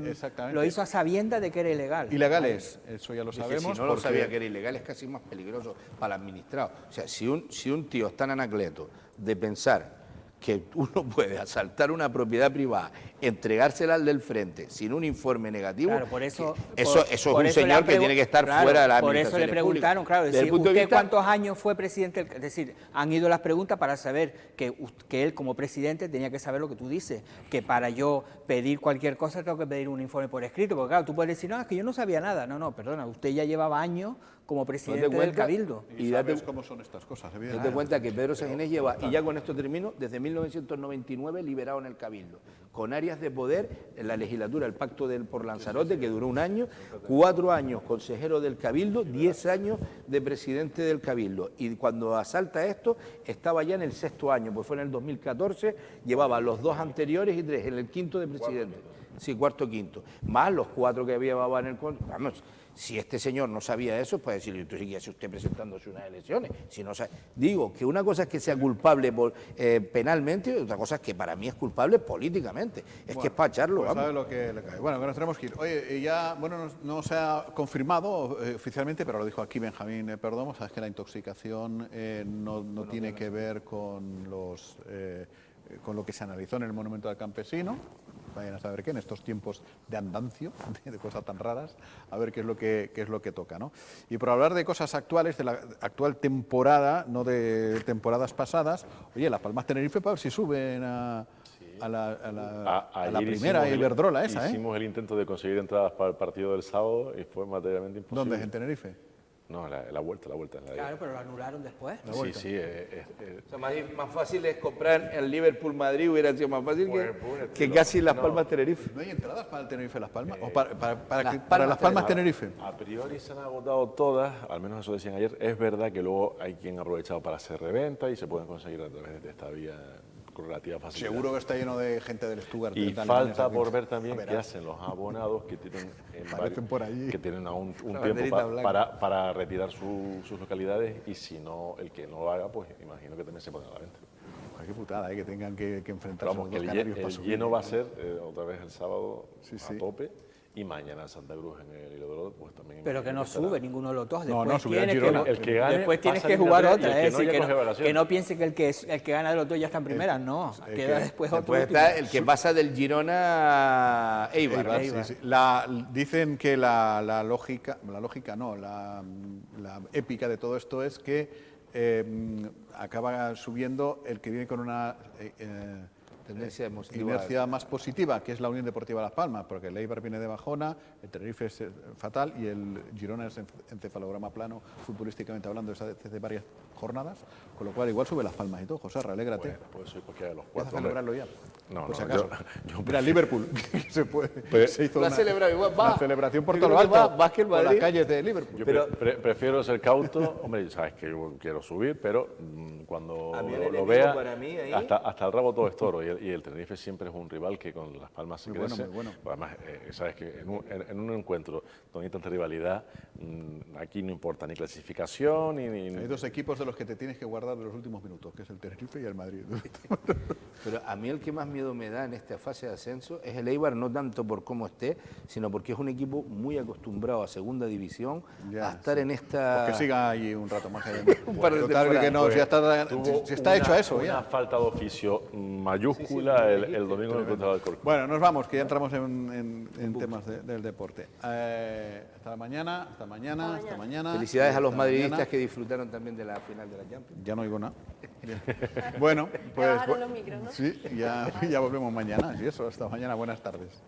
exactamente. lo hizo a sabienda de que era ilegal. Ilegal es, eso ya lo Dice, sabemos. si no lo porque- sabía que era ilegal, es casi más peligroso para el administrado. O sea, si un tío es tan anacleto de pensar que uno puede asaltar una propiedad privada, entregársela al del frente sin un informe negativo, Claro, por eso, eso es un señor que tiene que estar fuera de la Por eso le administración preguntaron, pública. claro, Desde el decir, punto de ¿usted vista- cuántos años fue presidente? Es decir, han ido las preguntas para saber que él como presidente tenía que saber lo que tú dices, que para yo pedir cualquier cosa tengo que pedir un informe por escrito, porque claro, tú puedes decir, no, es que yo no sabía nada. No, perdona, usted ya llevaba años como presidente del cuenta? Cabildo. Y sabes cómo son estas cosas, Date evidentemente. cuenta que Pedro Sánchez lleva, y ya con esto termino, desde 1999 liberado en el Cabildo, con áreas de poder en la legislatura, el pacto por Lanzarote, que duró un año, 4 años consejero del Cabildo, 10 años de presidente del Cabildo. Y cuando asalta esto, estaba ya en el 6º año, pues fue en el 2014, llevaba los 2 anteriores y 3, en el 5º de presidente. Sí, 4º, 5º. Más los 4 que había en el... Vamos, si este señor no sabía eso, puede decir, ¿tú sí que hace usted presentándose unas elecciones? Si no sabe... Digo que una cosa es que sea culpable penalmente y otra cosa es que para mí es culpable políticamente. Es que es para echarlo, Pues vamos. sabe lo que le cae. Bueno, que nos tenemos que ir. Oye, ya, bueno, no se ha confirmado oficialmente, pero lo dijo aquí Benjamín Perdomo, sabes que la intoxicación no tiene que ver con con lo que se analizó en el Monumento del Campesino. Vayan a saber qué en estos tiempos de andancio, de cosas tan raras, a ver qué es lo que toca, ¿no? Y por hablar de cosas actuales, de la actual temporada, no de temporadas pasadas, oye, Las Palmas Tenerife, para ver si suben a la Ayer primera hicimos Iberdrola esa, ¿eh? Hicimos el intento de conseguir entradas para el partido del sábado y fue materialmente imposible. ¿Dónde? ¿En Tenerife? No, la vuelta. Claro, pero lo anularon después. Sí. O sea, más fácil es comprar el Liverpool-Madrid, hubiera sido más fácil que no, casi Las no. Palmas Tenerife. ¿No hay entradas para el Tenerife Las Palmas? ¿O para Palmas Las Palmas Tenerife? A priori se han agotado todas, al menos eso decían ayer. Es verdad que luego hay quien ha aprovechado para hacer reventa y se pueden conseguir a través de esta vía con relativa facilidad. Seguro que está lleno de gente del Stuttgart. Y de tal, falta alemanes, por aquí. ver también Verás. qué hacen los abonados que tienen, Aparecen por allí. que tienen aún un La tiempo banderita blanca. para retirar sus localidades y si no, el que no lo haga, pues imagino que también se pone a la venta. Ay, qué putada, que tengan que enfrentarse Pero a vamos, los que dos canarios para el subir. lleno va a ser otra vez el sábado Sí, a sí. tope y mañana en Santa Cruz en el Hilo pues también. Pero que no estará. sube ninguno de los dos. No, Después subirá el tienes Girona. El que gane después tienes pasa que a jugar Inglaterra otra, y el que es no decir, ya que coge no, evaluación. que no piense que el que gana de los dos ya está en primera, no. Queda después otro Después último. está el que pasa del Girona a Eibar. Eibar, sí, sí. Dicen que la lógica no, la épica de todo esto es que acaba subiendo el que viene con una Tendencia positiva. inercia más positiva, que es la Unión Deportiva Las Palmas, porque el Eibar viene de bajona, el Tenerife es fatal y el Girona es encefalograma plano, futbolísticamente hablando, desde varias jornadas, con lo cual igual sube Las Palmas y todo. José, alégrate. Bueno, puede ser cualquiera de los Empieza a cuatro. celebrarlo ya. No, por si no, acaso. yo Mira, el Liverpool, que se hizo Lo ha una, celebrado igual, va. una celebración por Yo todo lo creo que alto, más que el por las Madrid. calles de Liverpool. Yo Pero- prefiero ser cauto, hombre, sabes que yo quiero subir, pero cuando A mí el lo enemigo vea, para mí ahí- hasta el rabo todo es toro, y el Tenerife siempre es un rival que con Las Palmas se Muy bueno, crece. muy bueno. Además, sabes que en un encuentro donde hay tanta rivalidad, aquí no importa ni clasificación, ni Hay dos equipos de los que te tienes que guardar de los últimos minutos, que es el Tenerife y el Madrid. Pero a mí el que más miedo me da en esta fase de ascenso es el Eibar, no tanto por cómo esté, sino porque es un equipo muy acostumbrado a segunda división, Ya, a estar en esta... Que siga ahí un rato más. Un par de Total, que no, temporadas. ya está, tuvo se está hecho a eso una ya. falta de oficio mayúscula el domingo en el encuentro del Corcón. Bueno, nos vamos, que ya entramos en temas del deporte. Hasta mañana. Felicidades a los hasta madridistas mañana. que disfrutaron también de la final de la Champions. Ya no oigo nada. Bien. Bueno, pues bajaron los micros, ¿no? sí, ya volvemos mañana. Y eso, hasta mañana, buenas tardes.